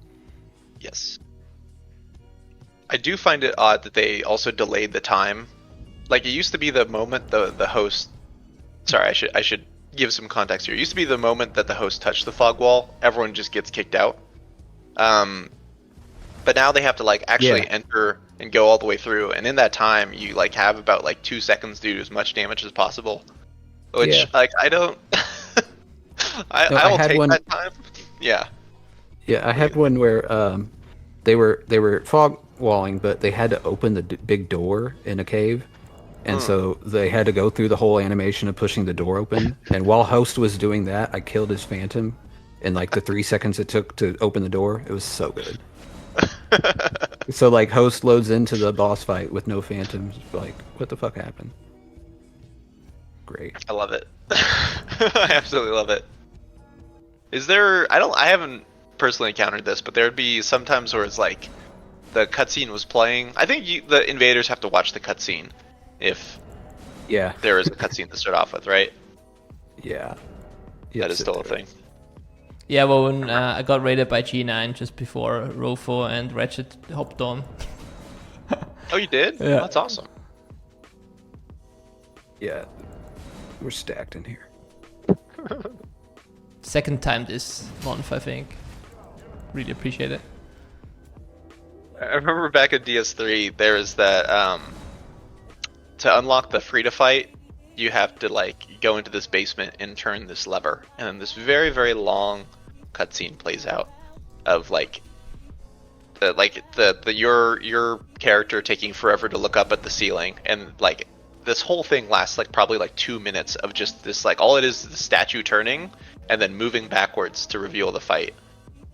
Yes. I do find it odd that they also delayed the time. Like, it used to be the moment the host... Sorry, I should give some context here. It used to be the moment that the host touched the fog wall, everyone just gets kicked out. But now they have to, like, actually enter and go all the way through. And in that time, you, like, have about, like, 2 seconds to do as much damage as possible. Which, like, I don't... I will take that time. Yeah. Yeah, I had one where they were fog walling, but they had to open the big door in a cave, and so they had to go through the whole animation of pushing the door open. And while host was doing that, I killed his phantom in like the 3 seconds it took to open the door. It was so good. So like host loads into the boss fight with no phantoms. Like, what the fuck happened? Great. I love it. I absolutely love it. Is there? I haven't personally encountered this, but there'd be sometimes where it's like the cutscene was playing. I think the invaders have to watch the cutscene if there is a cutscene to start off with, right? Yeah. That is still a thing. Yeah, well, when I got raided by G9 just before Rofo and Wretched hopped on. Oh, you did? Yeah. Oh, that's awesome. Yeah. We're stacked in here. Second time this month, I think. Really appreciate it. I remember back at DS3, there was that, to unlock the free to fight, you have to like go into this basement and turn this lever, and then this very, very long cutscene plays out of like your character taking forever to look up at the ceiling, and like this whole thing lasts like probably like 2 minutes of just this, like all it is the statue turning and then moving backwards to reveal the fight.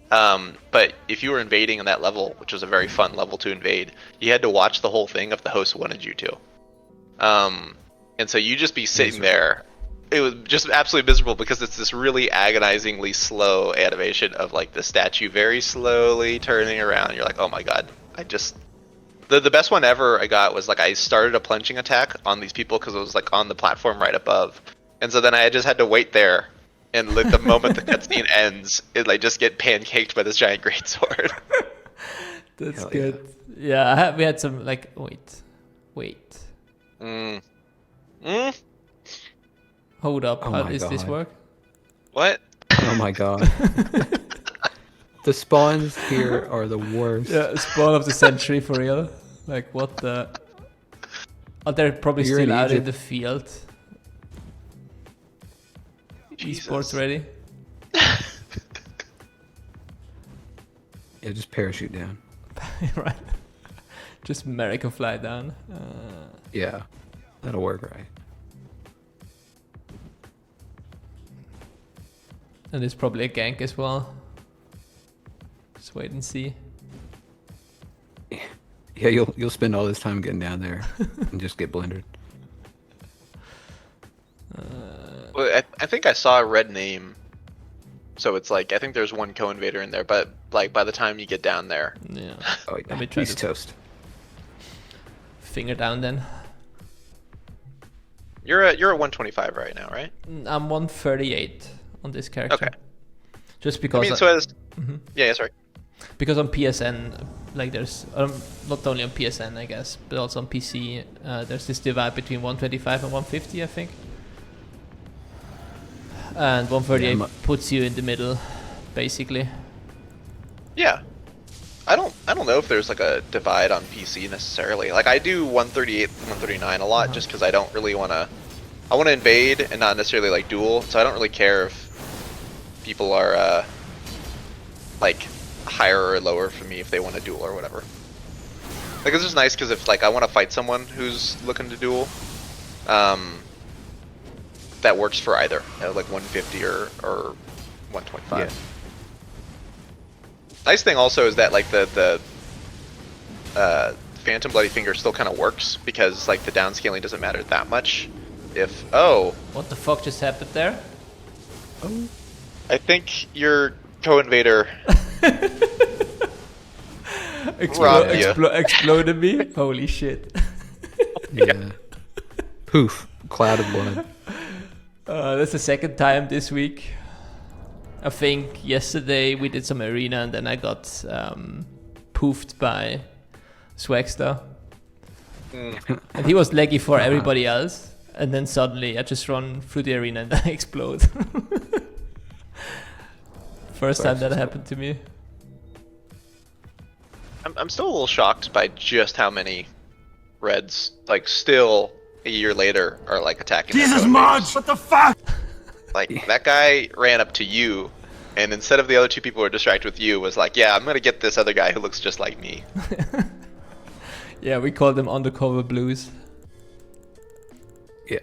But if you were invading in that level, which was a very fun level to invade, you had to watch the whole thing if the host wanted you to. And so you just be sitting there. It was just absolutely miserable because it's this really agonizingly slow animation of like the statue very slowly turning around. You're like, oh my god. The best one ever I got was like I started a plunging attack on these people because it was like on the platform right above. And so then I just had to wait there. And like the moment the cutscene ends, it like just get pancaked by this giant greatsword. That's good. Yeah, we had some like wait. Hold up, how does this work? What? Oh my god. The spawns here are the worst. Yeah, spawn of the century for real. Like what the? Oh, they're probably You're still in out in Egypt. the field. Jesus. Esports ready? Yeah, just parachute down. Right. Just America fly down. Yeah, that'll work, right? And there's probably a gank as well. Just wait and see. Yeah, you'll spend all this time getting down there and just get blendered. Well, I think I saw a red name, so it's like I think there's one co-invader in there, but like by the time you get down there, Yeah. Oh yeah, Let me try he's to- toast. Finger down then. you're at 125 right now, right? I'm 138 on this character. Okay. Just I because mean, so as Mhm. yeah, sorry. because on PSN, like there's not only on PSN I guess, but also on PC, there's this divide between 125 and 150, I think. And 138 Yeah, puts you in the middle, basically. Yeah. I don't know if there's like a divide on PC necessarily. Like I do 138 and 139 a lot just because I don't really want to. I want to invade and not necessarily like duel, so I don't really care if people are like higher or lower for me if they want to duel or whatever. Like it's just nice because if like I want to fight someone who's looking to duel, that works for either, like 150 or 125. Yeah. Nice thing also is that like the Phantom Bloody Finger still kind of works because like the downscaling doesn't matter that much. If What the fuck just happened there? Oh. I think your co-invader robbed you. Exploded me? Holy shit. Yeah. Poof. Cloud of blood. That's the second time this week. I think yesterday we did some arena and then I got poofed by Swagster. And he was leggy for everybody else. And then suddenly I just run through the arena and I explode. First time that happened to me. I'm still a little shocked by just how many Reds, like still a year later, are like attacking. Jesus Mods, what the fuck? Like that guy ran up to you, and instead of the other two people who were distracted with you, was like, "Yeah, I'm gonna get this other guy who looks just like me." Yeah, we call them undercover blues. Yeah.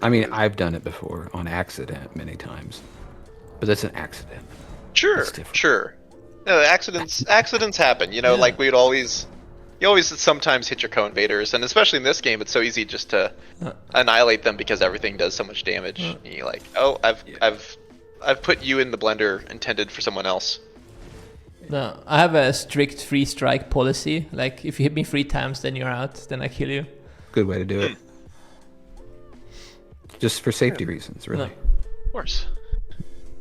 I mean, I've done it before on accident many times, but that's an accident. Sure, It's different. sure. No, accidents happen. You know, Yeah. like you always sometimes hit your co-invaders, and especially in this game, it's so easy just to annihilate them because everything does so much damage. And you're like, oh, I've I've put you in the blender intended for someone else. No, I have a strict 3-strike policy. Like, if you hit me 3 times, then you're out. Then I kill you. Good way to do it. Just for safety reasons, really. No. Of course.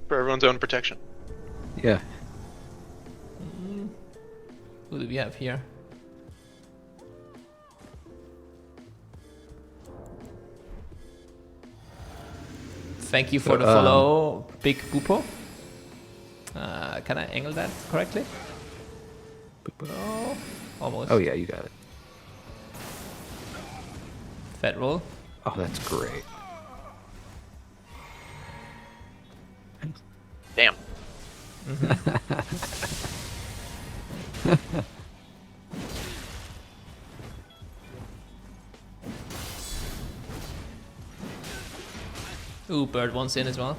For everyone's own protection. Yeah. Who do we have here? Thank you for the follow, Big Boopo. Can I angle that correctly? Oh, almost. Oh yeah, you got it. Fat roll. Oh, that's great. Damn. Ooh, bird wants in as well.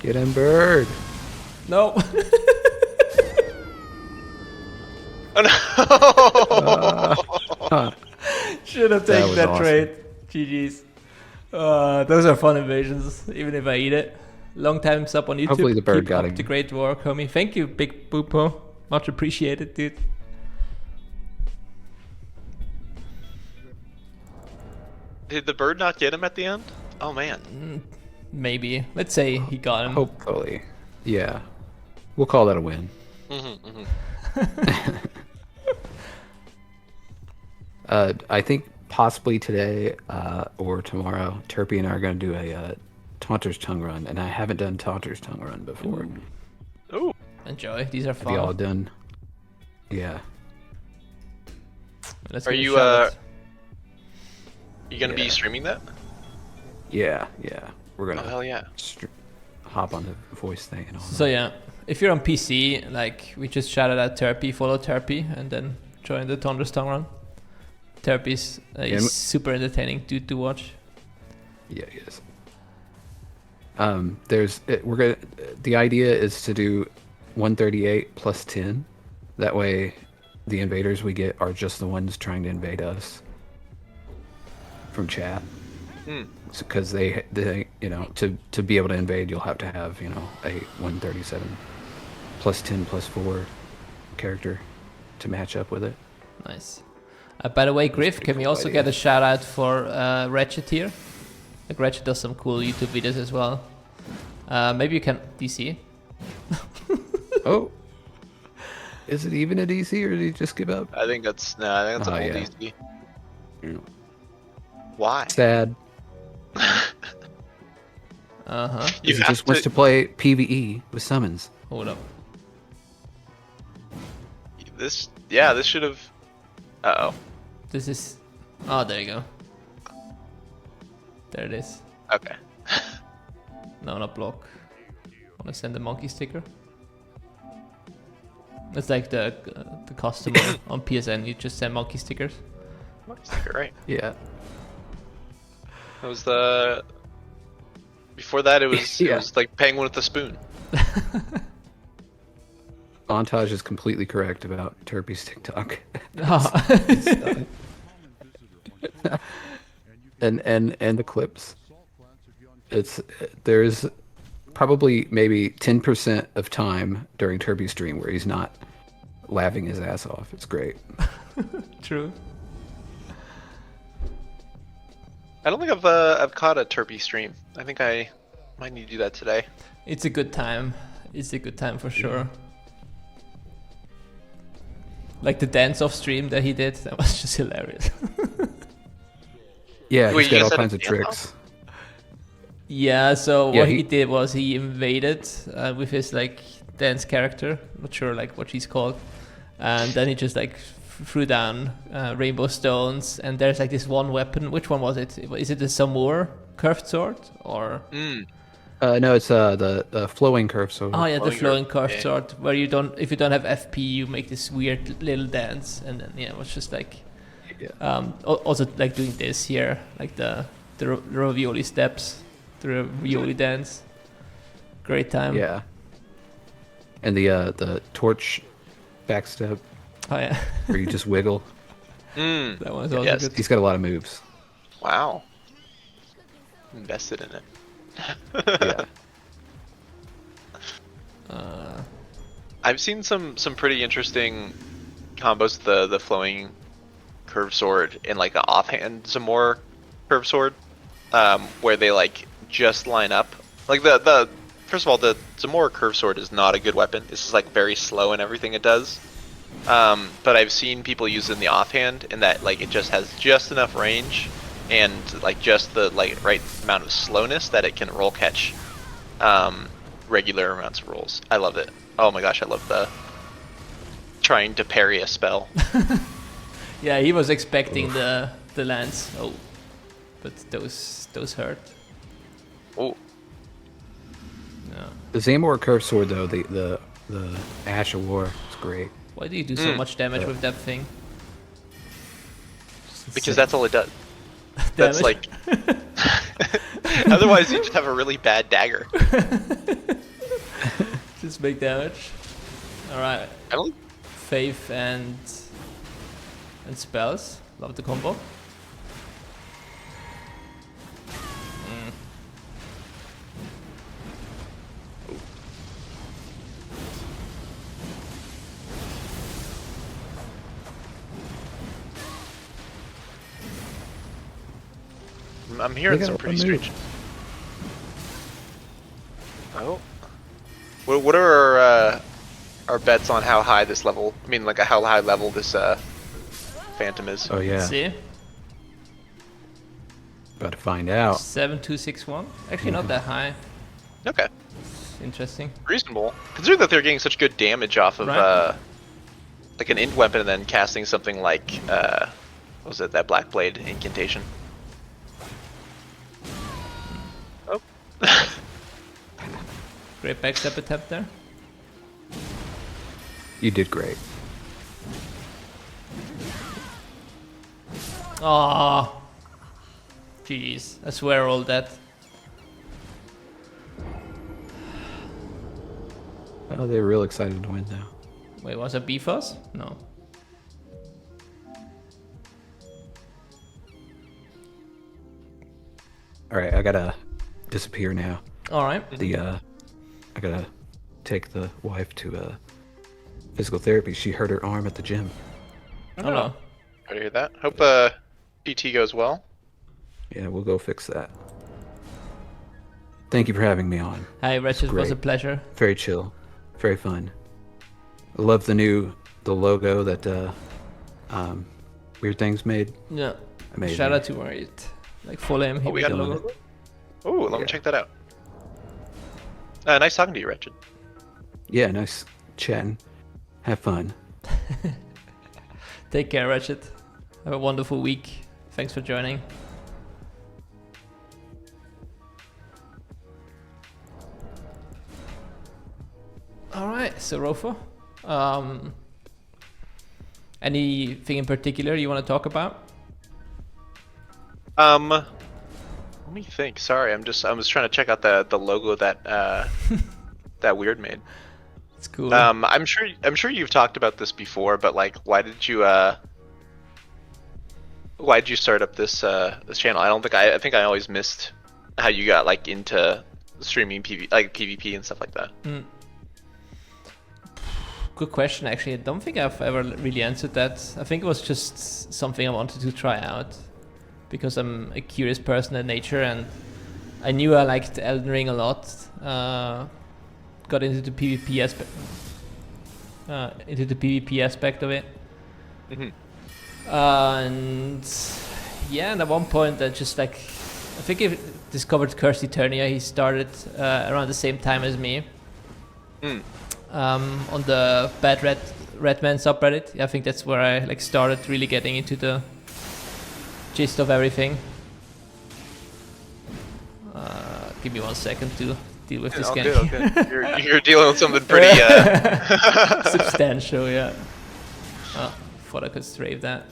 Get him, bird. No. Oh no! Should have taken that awesome. trade. GG's. Those are fun invasions, even if I eat it. Long time sub on YouTube. Hopefully the bird Keep got up him. the great work, homie. Thank you, Big Boopo. Much appreciated, dude. Did the bird not get him at the end? Oh man. Maybe. Let's say he got him. Hopefully. Yeah. We'll call that a win. I think possibly today or tomorrow, Turpy and I are going to do a Taunters tongue run, and I haven't done Taunters tongue run before. Ooh. Enjoy. These are Have you all fun. done? Yeah. Let's Are give it a you shot. you gonna be streaming that? Yeah. We're Oh going hell yeah. to hop on the voice thing and all So that. yeah, if you're on PC, like we just shouted out Turpy, follow Turpy, and then join the Taunters tongue run. Turpy's is super entertaining dude to watch. Yeah, he is. The idea is to do 138 plus 10. That way, the invaders we get are just the ones trying to invade us from chat. Because they to be able to invade, you'll have to have a 137 plus 10 plus 4 character to match up with it. Nice. By the way, Griff, can we also get a shout out for Wretched here? Like Wretched does some cool YouTube videos as well. Maybe you can DC. Oh, is it even a DC or did he just give up? I think that's an old DC. Yeah. Why? Sad. You He just wants to play PvE with summons. Hold up. This should have. Uh-oh. This is... Oh, there you go. There it is. Okay. No, not block. Wanna send the monkey sticker? It's like the customer on PSN, you just send monkey stickers. Right. Yeah. It was the. Before that, it was Yeah. it was like penguin with a spoon. Montage is completely correct about Turpy's TikTok. and the clips. There's probably maybe 10% of time during Turpy's stream where he's not laughing his ass off. It's great. True. I don't think I've caught a Turpy stream. I think I might need to do that today. It's a good time. It's a good time for sure. Like the dance-off stream that he did, that was just hilarious. Yeah, Wait, he's you got all guys had kinds a of dance-off? tricks. Yeah, so Yeah, what he- he did was he invaded with his like dance character, not sure like what she's called, and then he just like threw down rainbow stones, and there's like this one weapon. Which one was it? Is it the Samur curved sword or? No, it's the flowing curve. So Oh yeah, the Flowing flowing curve, curved yeah. sword, where you don't, if you don't have FP, you make this weird little dance, and then it was just like, also like doing this here, like the ravioli steps, the ravioli dance. Great time. yeah, and the torch backstep Oh yeah, where you just wiggle. Mm. that one was also Yes. good. He's got a lot of moves. Wow. Invested in it. Yeah. I've seen some pretty interesting combos with the flowing curved sword in like an offhand Zamor curved sword, where they like just line up. Like the first of all, the Zamor curved sword is not a good weapon. This is like very slow in everything it does. But I've seen people use it in the offhand, and that like it just has just enough range and like just the like right amount of slowness that it can roll catch regular amounts of rolls. I love it. Oh my gosh, I love the trying to parry a spell. Yeah, he was expecting the lance. Oh, but those hurt. Oh, Yeah. The Zamor curved sword though, the Ash of War, is great. Why do you do so much damage with that thing? because that's all it does. Damn That's it. like. Otherwise, you just have a really bad dagger. Just make damage. Alright. I don't. Faith and spells. Love the combo. I'm hearing They got some a pretty move. strange. Oh. What are our bets on how high this level? I mean, like how high level this Phantom is? Oh yeah, See? about to find out. 7261. Actually, not that high. Okay, Interesting. reasonable. Considering that they're getting such good damage off of Right. like an int weapon and then casting something like what was it, that Black Blade incantation? Oh. Great backstep attempt there. You did great. Oh, jeez. I swear all that. Oh, they're real excited to win now. Wait, was it Bifos? No. All right, I gotta disappear now. Alright. I gotta take the wife to physical therapy. She hurt her arm at the gym. Oh no. I hear that. Hope PT goes well. Yeah, we'll go fix that. Thank you for having me on. Hi, Wretched. It was a great. pleasure. Very chill, very fun. I love the logo that Weird Things made. Yeah. Amazing. Shout out to Wretched. Like, follow him. He Oh, we made got the a logo. logo? Oh, let me Yeah. check that out. Nice talking to you, Wretched. Yeah, nice chatting. Have fun. Take care, Wretched. Have a wonderful week. Thanks for joining. Alright, so Rofo. Anything in particular you want to talk about? Let me think. Sorry, I was trying to check out the logo that that Weird made. It's cool. I'm sure you've talked about this before, but like, why did you start up this this channel? I think I always missed how you got like into streaming PvP and stuff like that. Good question, actually. I don't think I've ever really answered that. I think it was just something I wanted to try out because I'm a curious person at nature, and I knew I liked Elden Ring a lot. Got into the PvP aspect of it. And yeah, and at one point I just like, I think I discovered Cursed Eternia. He started around the same time as me. On the Bad Redman subreddit. I think that's where I like started really getting into the gist of everything. Give me 1 second to deal with this All guy. good, all good. You're dealing with something pretty Substantial, yeah. Oh, thought I could strafe that.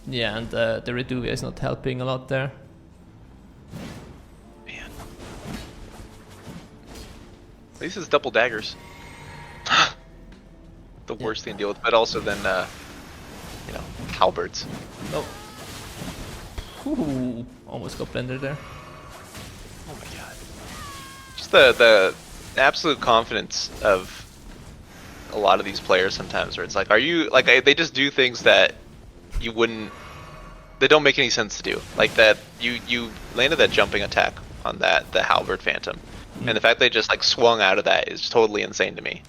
Yeah, and the Reduvia is not helping a lot there. Man. At least it's double daggers. The worst thing to deal with, but also then halberds. Oh. Ooh, almost got blended there. Oh my god. Just the absolute confidence of a lot of these players sometimes, where it's like, are you like they just do things that you wouldn't, they don't make any sense to do. Like that you landed that jumping attack on the halberd phantom, and the fact they just like swung out of that is totally insane to me.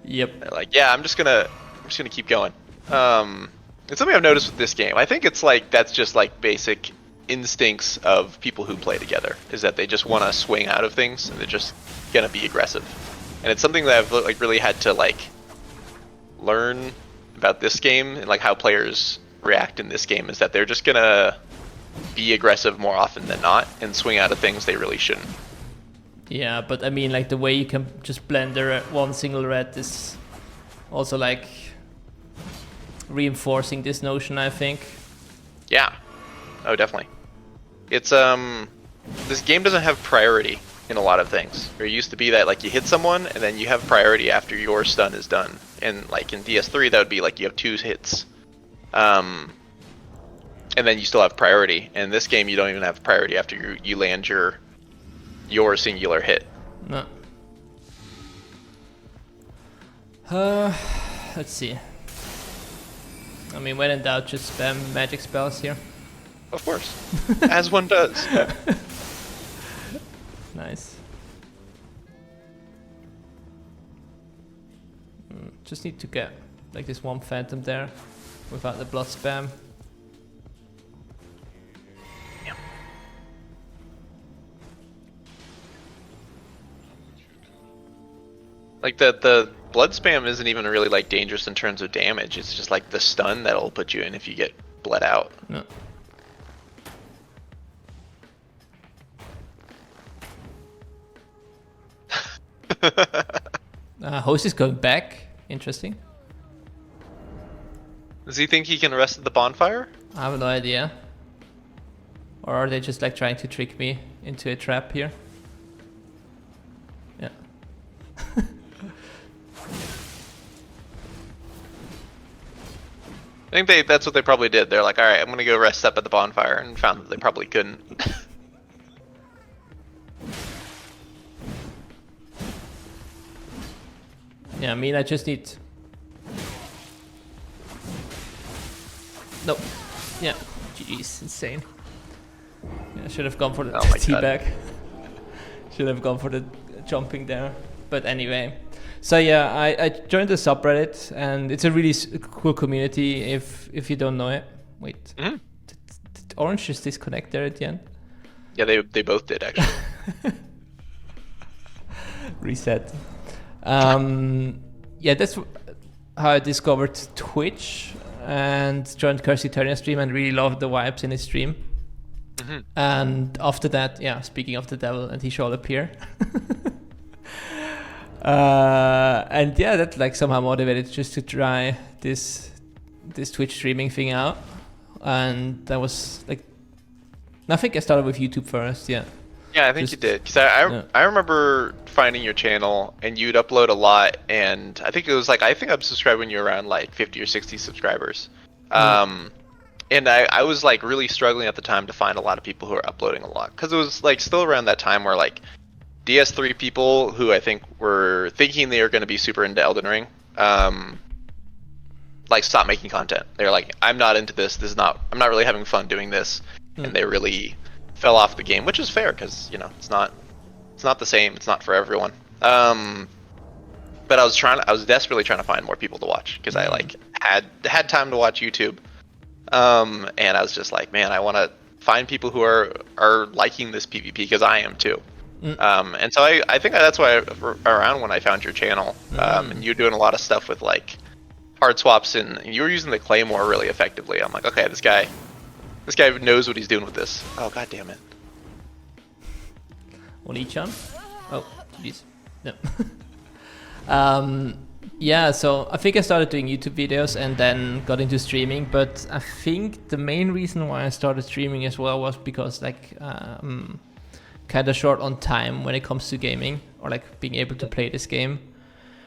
Yep. They're like, yeah, I'm just gonna keep going. It's something I've noticed with this game. I think it's like that's just like basic instincts of people who play together, is that they just want to swing out of things and they're just gonna be aggressive. And it's something that I've like really had to like learn about this game, and like how players react in this game is that they're just gonna be aggressive more often than not and swing out of things they really shouldn't. Yeah, but I mean, like the way you can just blend the one single red is also like reinforcing this notion, I think. Yeah. Oh, definitely. It's this game doesn't have priority in a lot of things. There used to be that like you hit someone and then you have priority after your stun is done. And like in DS3 that would be like you have 2 hits. And then you still have priority. In this game you don't even have priority after you land your singular hit. No. Let's see. I mean, when in doubt, just spam magic spells here. Of course. As one does. Nice. Just need to get like this one phantom there without the blood spam. Yeah. Like the blood spam isn't even really like dangerous in terms of damage. It's just like the stun that'll put you in if you get bled out. No. Host is going back. Interesting. Does he think he can rest at the bonfire? I have no idea. Or are they just like trying to trick me into a trap here? Yeah. I think that's what they probably did. They're like, alright, I'm gonna go rest up at the bonfire, and found that they probably couldn't. Yeah, I mean, I just need... Nope. Yeah, GG's, insane. Yeah, I should have gone for the teabag. Should have gone for the jumping there. But anyway. So yeah, I joined the subreddit, and it's a really cool community if you don't know it. Wait. Mm-hmm. Did Orange just disconnect there at the end? Yeah, they both did, actually. Reset. Yeah, that's how I discovered Twitch and joined Cursey Eternia stream and really loved the vibes in his stream. Mm-hmm. And after that, yeah, speaking of the devil, and he shall appear. And yeah, that like somehow motivated just to try this Twitch streaming thing out. And that was like, I think I started with YouTube first, yeah. Yeah, I think you did, because I remember finding your channel and you'd upload a lot, and I think it was like, I think I'm subscribed when you're around like 50 or 60 subscribers. And I was like really struggling at the time to find a lot of people who are uploading a lot, because it was like still around that time where like DS3 people who I think were thinking they were going to be super into Elden Ring, like stopped making content. They're like, I'm not into this. I'm not really having fun doing this, and they really fell off the game, which is fair because you know it's not the same. It's not for everyone. But I was desperately trying to find more people to watch because I like had time to watch YouTube, and I was just like, man, I want to find people who are liking this PvP because I am too. And so I think that's why around when I found your channel, and you're doing a lot of stuff with like hard swaps, and you were using the claymore really effectively. I'm like, okay, this guy knows what he's doing with this. Oh, god damn it. Oni-chan? Oh, jeez. No. Yeah, so I think I started doing YouTube videos and then got into streaming, but I think the main reason why I started streaming as well was because like kind of short on time when it comes to gaming or like being able to play this game.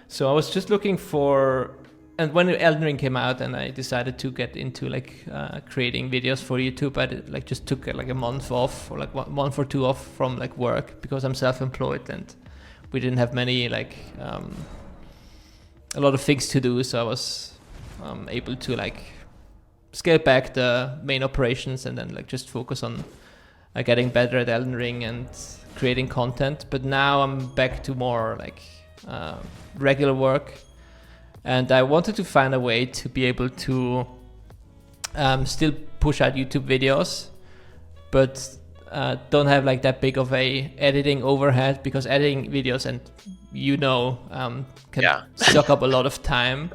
So I was just looking for and when Elden Ring came out and I decided to get into like creating videos for YouTube, I just took like a month off, or like 1 month or 2 off from like work, because I'm self-employed and we didn't have many like a lot of things to do, so I was able to like scale back the main operations and then like just focus on getting better at Elden Ring and creating content. But now I'm back to more like regular work, and I wanted to find a way to be able to still push out YouTube videos, but don't have like that big of a editing overhead, because editing videos, and can suck up a lot of time.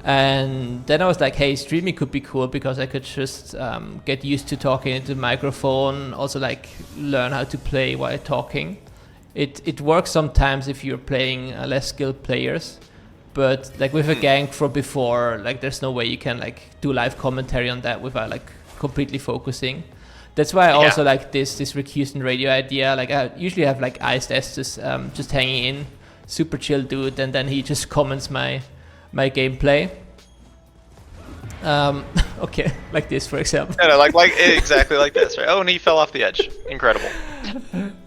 And then I was like, hey, streaming could be cool, because I could just get used to talking into the microphone, also like learn how to play while talking. It works sometimes if you're playing less skilled players, but like with a gang from before, like there's no way you can like do live commentary on that without like completely focusing. That's why I also like this Recusant Radio idea. Like I usually have like Iced Estes just hanging in, super chill dude, and then he just comments my gameplay. Okay, like this, for example. Yeah, like exactly like this, right? Oh, and he fell off the edge. Incredible.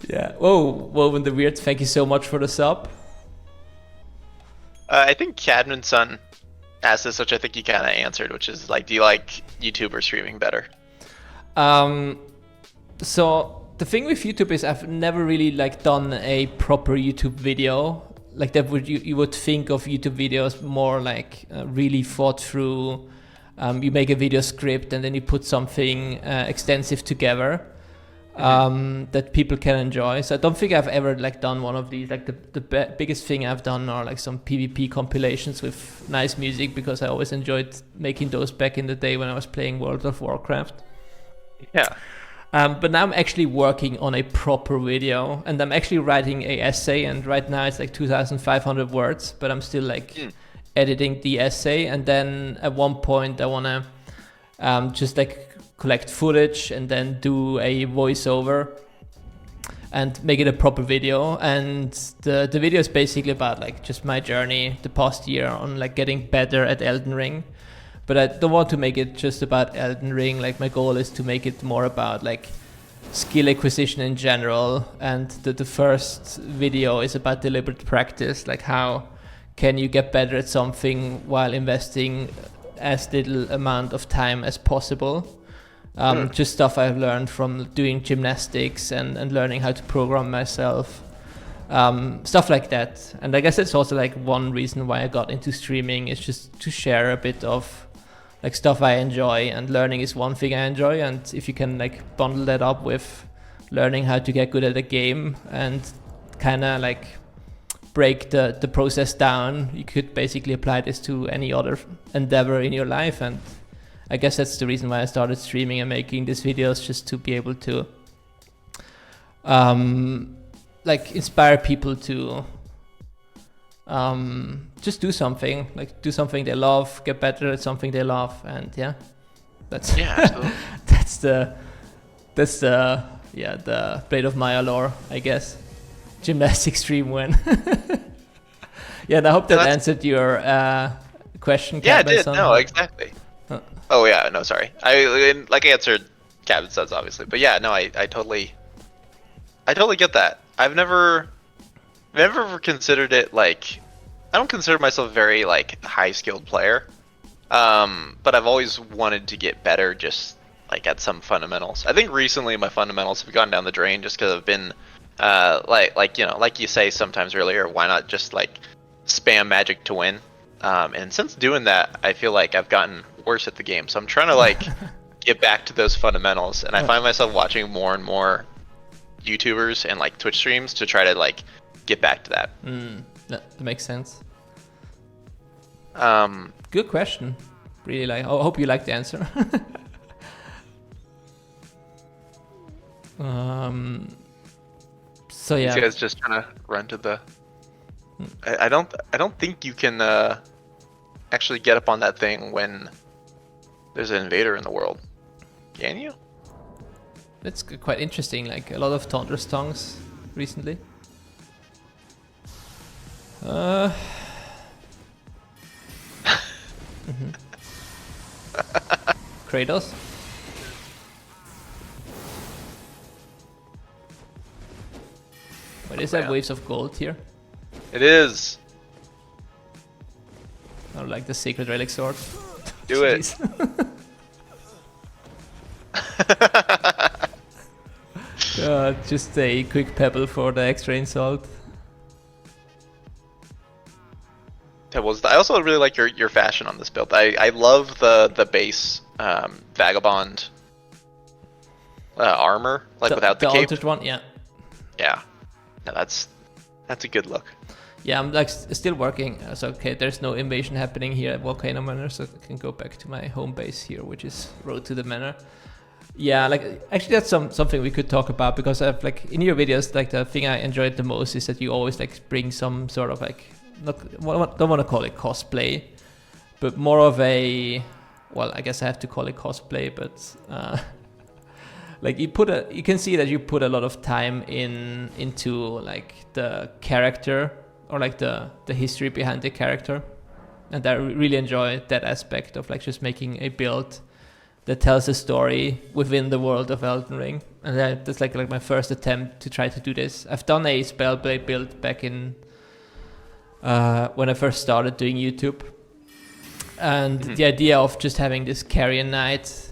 Yeah. Whoa, Woven the Weird, thank you so much for the sub. I think Cadman's son asked this, which I think you kind of answered, which is like, do you like YouTube or streaming better? So the thing with YouTube is I've never really like done a proper YouTube video. Like that you would think of YouTube videos more like really thought through. You make a video script and then you put something extensive together that people can enjoy. So I don't think I've ever like done one of these. Like the biggest thing I've done are like some PvP compilations with nice music, because I always enjoyed making those back in the day when I was playing World of Warcraft. Yeah. But now I'm actually working on a proper video, and I'm actually writing a essay, and right now it's like 2,500 words, but I'm still like editing the essay. And then at one point I want to just like collect footage and then do a voiceover and make it a proper video. And the video is basically about like just my journey the past year on like getting better at Elden Ring. But I don't want to make it just about Elden Ring. Like my goal is to make it more about like skill acquisition in general. And the first video is about deliberate practice. Like how can you get better at something while investing as little amount of time as possible. Just stuff I've learned from doing gymnastics and learning how to program myself. Stuff like that. And I guess it's also like one reason why I got into streaming, is just to share a bit of like stuff I enjoy, and learning is one thing I enjoy. And if you can like bundle that up with learning how to get good at a game and kind of like break the process down, you could basically apply this to any other endeavor in your life. And I guess that's the reason why I started streaming and making these videos, just to be able to like inspire people to just do something they love, get better at something they love. And that's absolutely. that's the Blade of Maya lore, I guess. Gymnastics stream win. And I hope that answered your question. Yeah, it did. No, exactly. Oh yeah, no, sorry. I answered Cabin Suds, obviously, but yeah, no, I totally get that. I've never considered it like, I don't consider myself a very like high skilled player, but I've always wanted to get better, just like at some fundamentals. I think recently my fundamentals have gone down the drain just because I've been like you say sometimes earlier, why not just like spam magic to win? And since doing that, I feel like I've gotten worse at the game. So I'm trying to like get back to those fundamentals, and I find myself watching more and more YouTubers and like Twitch streams to try to like get back to that. That makes sense. Good question. Really like. I hope you like the answer. So yeah. These guys just trying to run to the. I don't think you can actually get up on that thing when there's an invader in the world. Can you? That's quite interesting. Like a lot of Taunters tongues recently. Kratos. Wait, is that waves of gold here? It is. Or like the sacred relic sword. Do it. Just a quick pebble for the extra insult. I also really like your fashion on this build. I love the base vagabond armor, like without the cape. The altered one, yeah. Yeah, no, that's a good look. Yeah, I'm like still working. So okay, there's no invasion happening here at Volcano Manor, so I can go back to my home base here, which is Road to the Manor. Yeah, like actually that's something we could talk about, because I've like in your videos, like the thing I enjoyed the most is that you always like bring some sort of like don't want to call it cosplay, but more of a, well, I guess I have to call it cosplay, but like you can see that you put a lot of time into like the character, or like the history behind the character, and I really enjoy that aspect of like just making a build that tells a story within the world of Elden Ring. And that's like my first attempt to try to do this. I've done a Spellblade build back in when I first started doing YouTube, and the idea of just having this Carrion Knight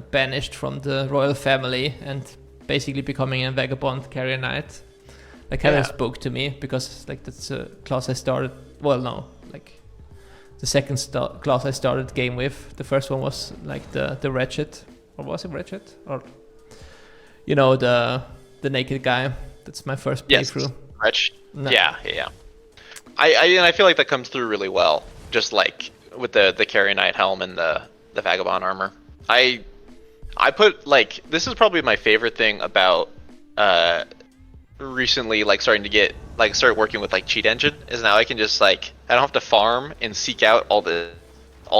banished from the royal family and basically becoming a vagabond Carrion Knight, like kind of spoke to me, because like that's a class I started, well, no, like the second class I started the game with. The first one was like the Wretched, or was it Wretched? Or, you know, the naked guy. That's my first playthrough. Yes, Wretched. No. Yeah. I feel like that comes through really well, just like with the Carrion Knight helm and the Vagabond armor. I put, like, this is probably my favorite thing about recently, like start working with like Cheat Engine, is now I can just like, I don't have to farm and seek out all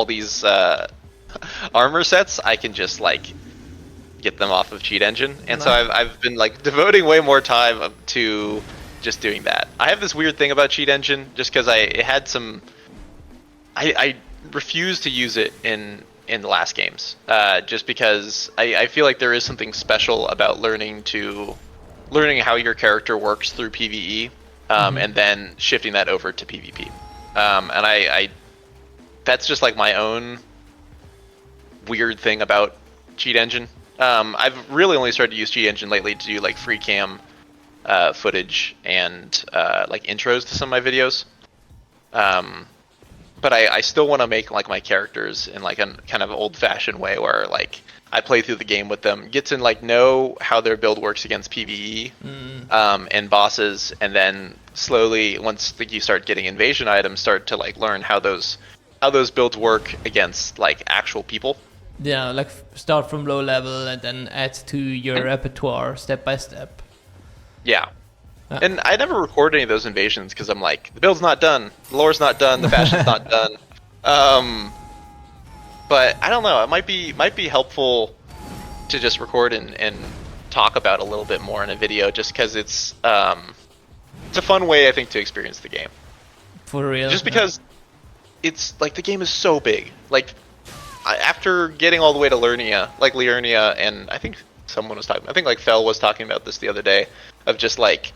these armor sets. I can just like get them off of Cheat Engine, and so I've been like devoting way more time to just doing that. I have this weird thing about Cheat Engine, just because I refuse to use it in the last games, just because I feel like there is something special about learning how your character works through PvE, and then shifting that over to PvP. And I that's just like my own weird thing about Cheat Engine. I've really only started to use Cheat Engine lately to do like free cam footage and like intros to some of my videos. But I still want to make like my characters in like a kind of old-fashioned way, where like I play through the game with them, get to like know how their build works against PvE and bosses, and then slowly, once like you start getting invasion items, start to like learn how those builds work against like actual people. Yeah, like start from low level and then add to your repertoire step by step. Yeah. And I never record any of those invasions because I'm like, the build's not done, the lore's not done, the fashion's not done. But I don't know, it might be helpful to just record and talk about a little bit more in a video, just because it's a fun way, I think, to experience the game. For real. Just because it's like the game is so big. Like after getting all the way to Liurnia, and I think like Fel was talking about this the other day, of just like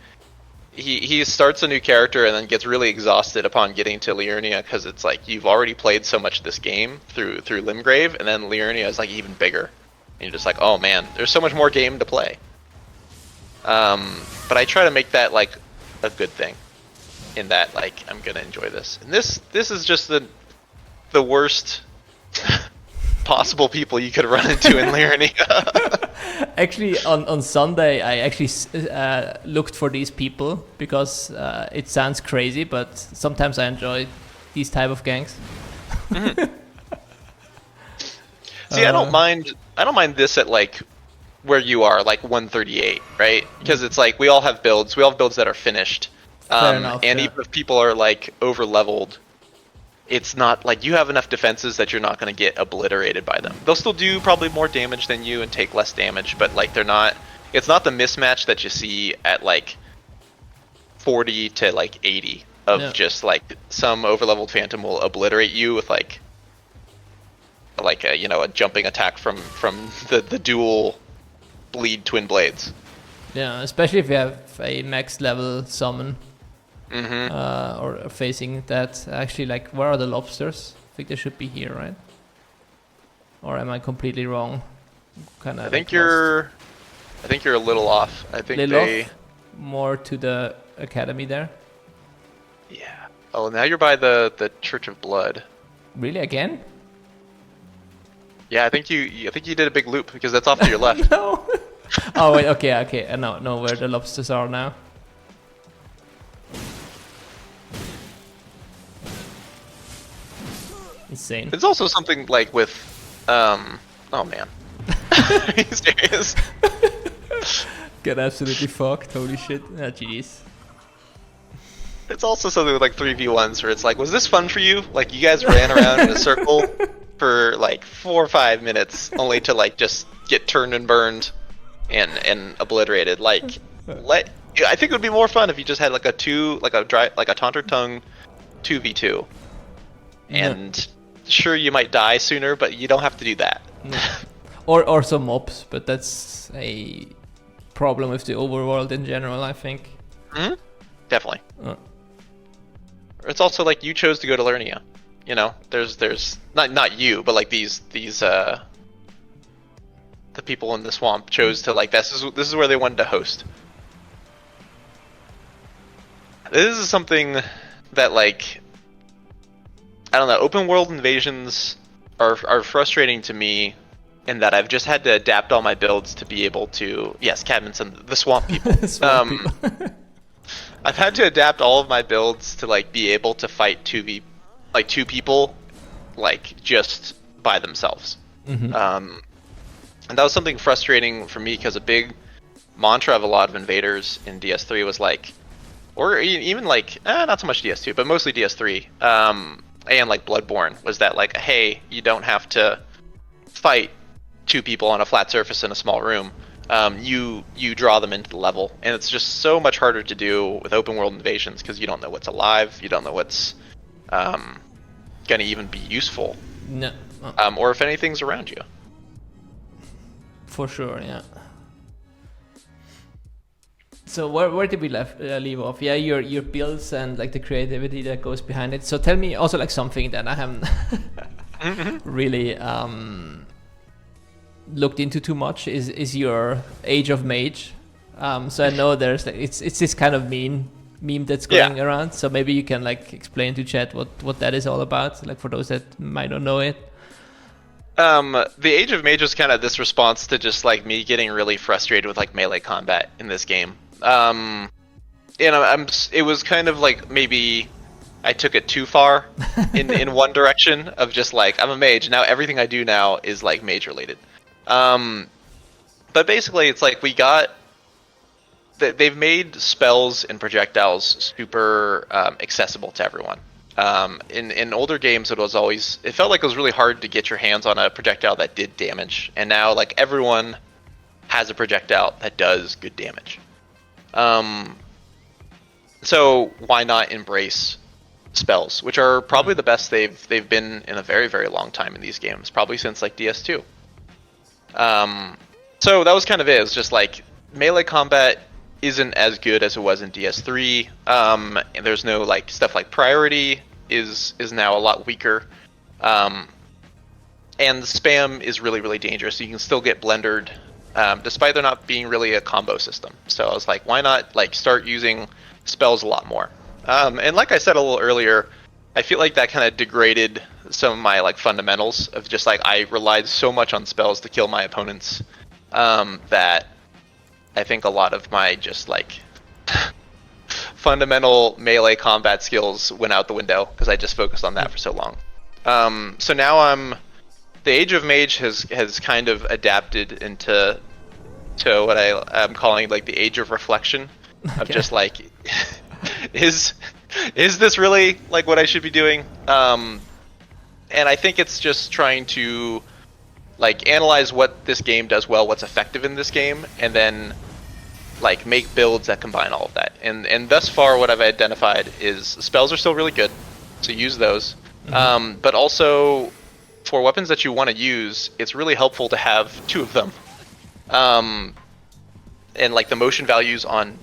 he starts a new character and then gets really exhausted upon getting to Liurnia, because it's like you've already played so much this game through Limgrave, and then Liurnia is like even bigger, and you're just like, oh man, there's so much more game to play. But I try to make that like a good thing, in that like I'm gonna enjoy this, and this is just the worst possible people you could run into in Liurnia. Actually, on Sunday, I actually looked for these people, because it sounds crazy, but sometimes I enjoy these type of gangs. See, I don't mind this at like where you are, like 138, right? Because it's like we all have builds that are finished, enough, and yeah. even if people are like over leveled, it's not like you have enough defenses that you're not going to get obliterated by them. They'll still do probably more damage than you and take less damage, but like it's not the mismatch that you see at like 40 to like 80 of just like some overleveled phantom will obliterate you with like like a, a jumping attack from the dual bleed twin blades. Yeah, especially if you have a max level summon. Or facing that. Actually, like, where are the lobsters? I think they should be here, right? Or am I completely wrong? Kind of. I think you're a little off. I think they off? More to the academy there. Yeah. Oh, now you're by the Church of Blood. Really, again? Yeah, I think you did a big loop because that's off to your left. No. Oh wait, okay. I know where the lobsters are now. Insane. It's also something like with, oh man. Are you serious? Get absolutely fucked, holy shit. Ah, jeez. It's also something with like 3v1s where it's like, was this fun for you? Like, you guys ran around in a circle for like 4 or 5 minutes only to like just get turned and burned and obliterated. Like, I think it would be more fun if you just had like a Taunter tongue 2v2. And sure, you might die sooner, but you don't have to do that. Or some mobs, but that's a problem with the overworld in general, I think. Definitely. It's also like you chose to go to Liurnia. There's not you, but like these the people in the swamp chose to like this is where they wanted to host. This is something that like, I don't know, open world invasions are frustrating to me in that I've just had to adapt all my builds to be able to, yes, Cadmanson, the swamp people. People. I've had to adapt all of my builds to like be able to fight 2 people like just by themselves. And that was something frustrating for me because a big mantra of a lot of invaders in DS3 was like, or even like, not so much DS2, but mostly DS3, and like Bloodborne, was that like, hey, you don't have to fight 2 people on a flat surface in a small room. You draw them into the level, and it's just so much harder to do with open world invasions because you don't know what's alive, you don't know what's gonna even be useful, or if anything's around you. For sure, yeah. So where did we leave off? Yeah, your builds and like the creativity that goes behind it. So tell me also like something that I haven't really looked into too much is your Age of Mage. So I know there's like it's this kind of meme that's going around. So maybe you can like explain to chat what that is all about, like for those that might not know it. The Age of Mage is kind of this response to just like me getting really frustrated with like melee combat in this game. It was kind of like maybe I took it too far in one direction of just like, I'm a mage, now everything I do now is like mage related. But basically it's like they've made spells and projectiles super accessible to everyone. In older games, it felt like it was really hard to get your hands on a projectile that did damage, and now like everyone has a projectile that does good damage. So why not embrace spells, which are probably the best they've been in a very, very long time in these games, probably since like DS2. So that was kind of it. It was just like melee combat isn't as good as it was in DS3. And there's no like stuff like priority is now a lot weaker. And the spam is really, really dangerous. You can still get blendered, despite there not being really a combo system. So I was like, why not like start using spells a lot more? And like I said a little earlier, I feel like that kind of degraded some of my like fundamentals of just like I relied so much on spells to kill my opponents, that I think a lot of my just like fundamental melee combat skills went out the window because I just focused on that for so long. So now the Age of Mage has kind of adapted into what I'm calling like the Age of Reflection, of just like, is this really like what I should be doing? And I think it's just trying to like analyze what this game does well, what's effective in this game, and then like make builds that combine all of that. And thus far what I've identified is spells are still really good, so use those. But also for weapons that you want to use, it's really helpful to have 2 of them. And like the motion values on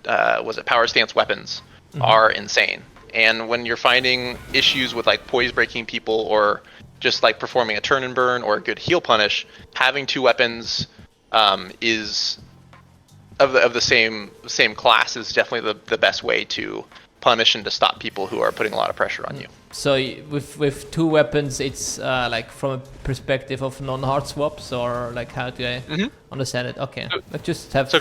power stance weapons are insane. And when you're finding issues with like poise breaking people or just like performing a turn and burn or a good heal punish, having 2 weapons is of the same class is definitely the best way to punish and to stop people who are putting a lot of pressure on you. So with 2 weapons, it's like from a perspective of non-hard swaps, or like how do I understand it? Okay, like just have. So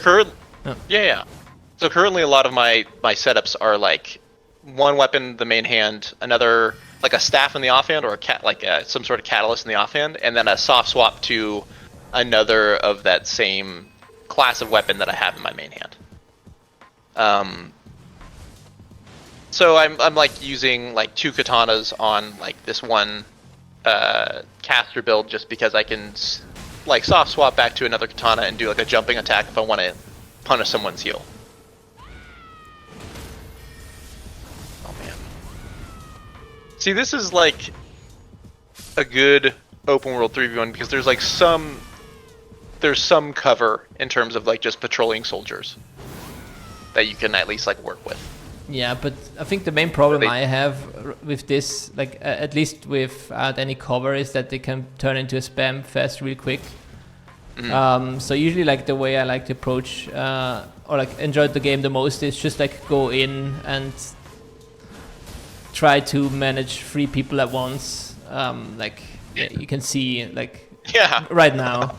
So currently, a lot of my setups are like 1 weapon, the main hand, another like a staff in the offhand, or some sort of catalyst in the offhand, and then a soft swap to another of that same class of weapon that I have in my main hand. So I'm like using like 2 katanas on like this one caster build, just because I can like soft swap back to another katana and do like a jumping attack if I want to punish someone's heal. Oh man. See, this is like a good open world 3v1 because there's like some cover in terms of like just patrolling soldiers that you can at least like work with. Yeah, but I think the main problem I have with this, like at least without any cover, is that they can turn into a spam fest real quick. So usually like the way I like to approach or like enjoy the game the most is just like go in and try to manage 3 people at once. You can see like right now.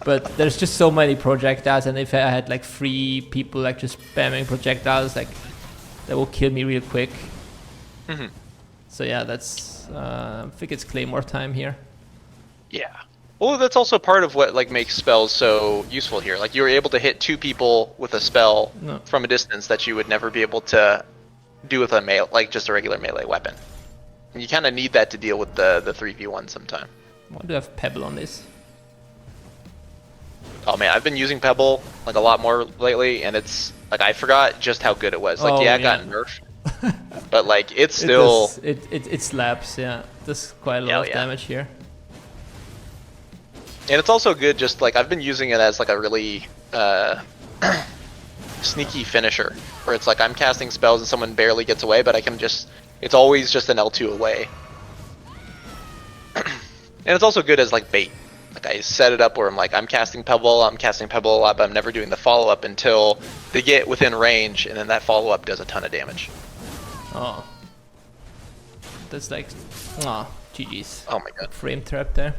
But there's just so many projectiles, and if I had like 3 people like just spamming projectiles, like that will kill me real quick. So yeah, that's I think it's Claymore time here. Yeah. Well, that's also part of what like makes spells so useful here. Like you're able to hit 2 people with a spell from a distance that you would never be able to do with a melee, like just a regular melee weapon. And you kind of need that to deal with the 3v1 sometime. Why do I have Pebble on this? Oh man, I've been using Pebble like a lot more lately, and it's like I forgot just how good it was. Like it got nerfed, but like it's still it slaps. Yeah, does quite a lot of damage here. And it's also good. Just like I've been using it as like a really sneaky finisher, where it's like I'm casting spells and someone barely gets away, but I can just it's always just an L2 away. And it's also good as like bait. Like I set it up where I'm casting Pebble a lot, but I'm never doing the follow-up until they get within range, and then that follow-up does a ton of damage. Oh. That's like... GG's. Oh my god. Frame trap there.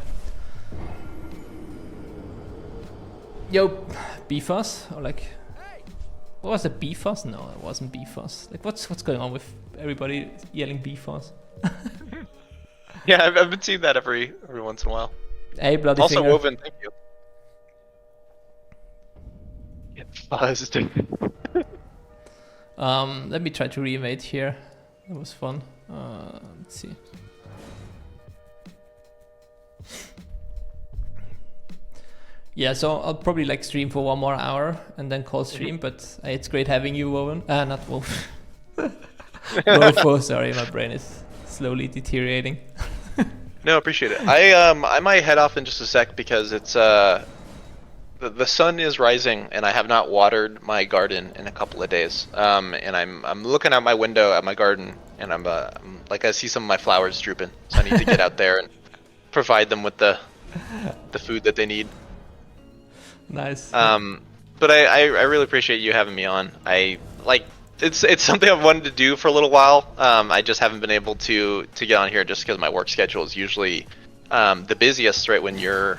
Yo, BFOS? Or like... What was it, BFOS? No, it wasn't BFOS. Like what's going on with everybody yelling BFOS? Yeah, I've been seeing that every once in a while. Hey, bloody also finger. Woven, thank you. Get fuzzed. Let me try to re-invade here. That was fun. Let's see. Yeah, so I'll probably like stream for 1 more hour and then call stream, but it's great having you, Woven. Not Woven. Rofo, sorry, my brain is slowly deteriorating. No, appreciate it. I might head off in just a sec because it's the sun is rising and I have not watered my garden in a couple of days. And I'm looking out my window at my garden and I'm like I see some of my flowers drooping, so I need to get out there and provide them with the food that they need. Nice. But I really appreciate you having me on. It's something I've wanted to do for a little while. I just haven't been able to get on here just because my work schedule is usually the busiest right when you're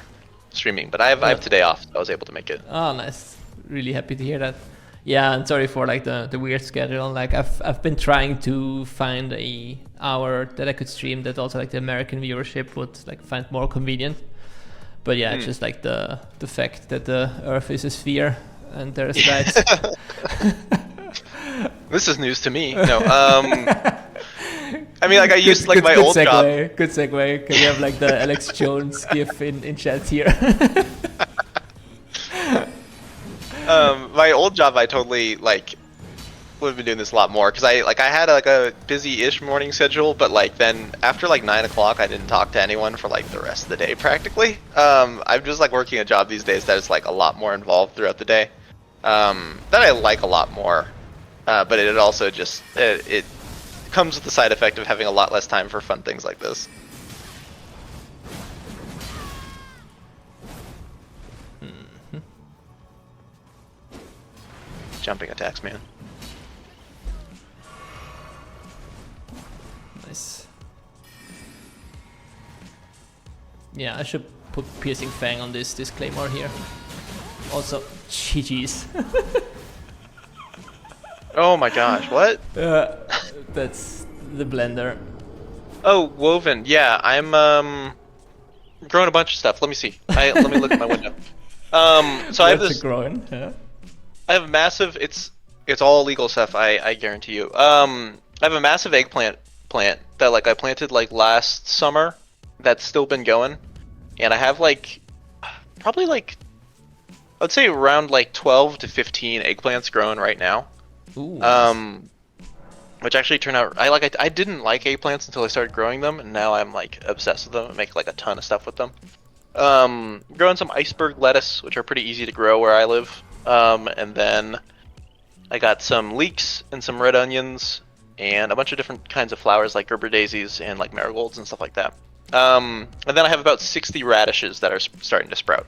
streaming. But I have today off, so I was able to make it. Oh, nice. Really happy to hear that. Yeah, and sorry for like the weird schedule. Like I've been trying to find a hour that I could stream that also like the American viewership would like find more convenient. But yeah, it's just like the fact that the Earth is a sphere and there's lights. This is news to me. No, I mean, like I used like my old job. Good segue. Can you have like the Alex Jones gif in chat here? My old job, I totally like would have been doing this a lot more because I had like a busy-ish morning schedule, but like then after like 9 o'clock, I didn't talk to anyone for like the rest of the day practically. I'm just like working a job these days that is like a lot more involved throughout the day. That I like a lot more, but it also just it comes with the side effect of having a lot less time for fun things like this. Jumping attacks, man. Nice. Yeah, I should put Piercing Fang on this Claymore here. Also, GG's. Oh my gosh, what? That's the blender. Oh, Woven. Yeah, I'm growing a bunch of stuff. Let me see. Let me look at my window. So I have this. Growing. Yeah. I have massive. It's all illegal stuff. I guarantee you. I have a massive eggplant plant that like I planted like last summer. That's still been going, and I have like probably like I'd say around like 12 to 15 eggplants growing right now. Ooh, Which actually turned out I didn't like eggplants until I started growing them, and now I'm like obsessed with them and make like a ton of stuff with them. Growing some iceberg lettuce, which are pretty easy to grow where I live. And then I got some leeks and some red onions and a bunch of different kinds of flowers like Gerber daisies and like marigolds and stuff like that. And then I have about 60 radishes that are starting to sprout,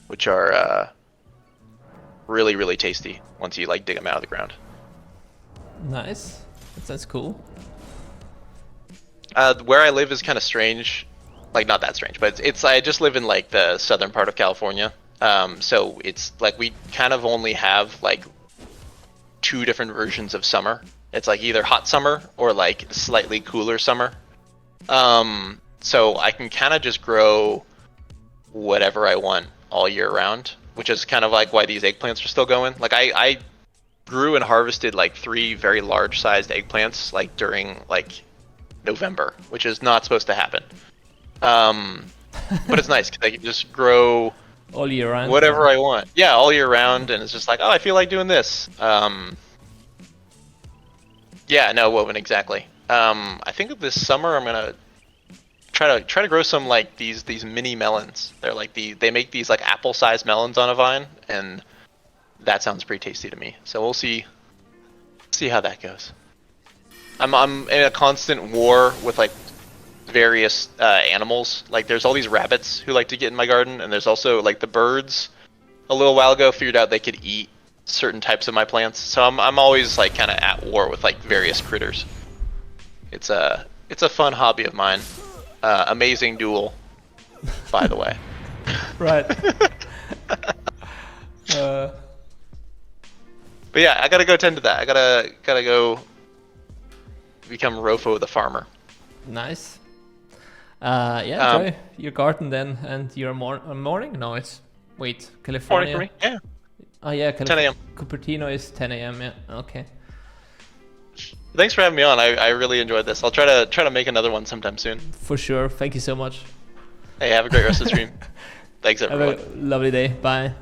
which are really, really tasty once you like dig them out of the ground. nice. That sounds cool. Where I live is kind of strange, like not that strange, but it's I just live in like the southern part of California. So it's like we kind of only have like 2 different versions of summer. It's like either hot summer or like slightly cooler summer. So I can kind of just grow whatever I want all year round, which is kind of like why these eggplants are still going. Like I grew and harvested like 3 very large sized eggplants like during like November, which is not supposed to happen. But it's nice because I can just grow All year round. whatever I want. Yeah, all year round, and it's just like, oh, I feel like doing this. Yeah, no, Woven, exactly. I think this summer I'm gonna try to grow some like these mini melons. They're like they make these like apple-sized melons on a vine, and that sounds pretty tasty to me. So we'll see how that goes. I'm in a constant war with like various animals. Like there's all these rabbits who like to get in my garden, and there's also like the birds. A little while ago figured out they could eat certain types of my plants, so I'm always like kind of at war with like various critters. It's a fun hobby of mine. Amazing Duel, by the way. Right. But yeah, I gotta go tend to that. I gotta go become Rofo the farmer. Nice. Yeah, enjoy your garden then, and your morning? No, it's California. Morning for me. Yeah. Oh yeah, 10 a.m. Cupertino is 10 a.m. Yeah. Okay. Thanks for having me on. I really enjoyed this. I'll try to make another one sometime soon. For sure. Thank you so much. Hey, have a great rest of the stream. Thanks everyone. Have a lovely day. Bye.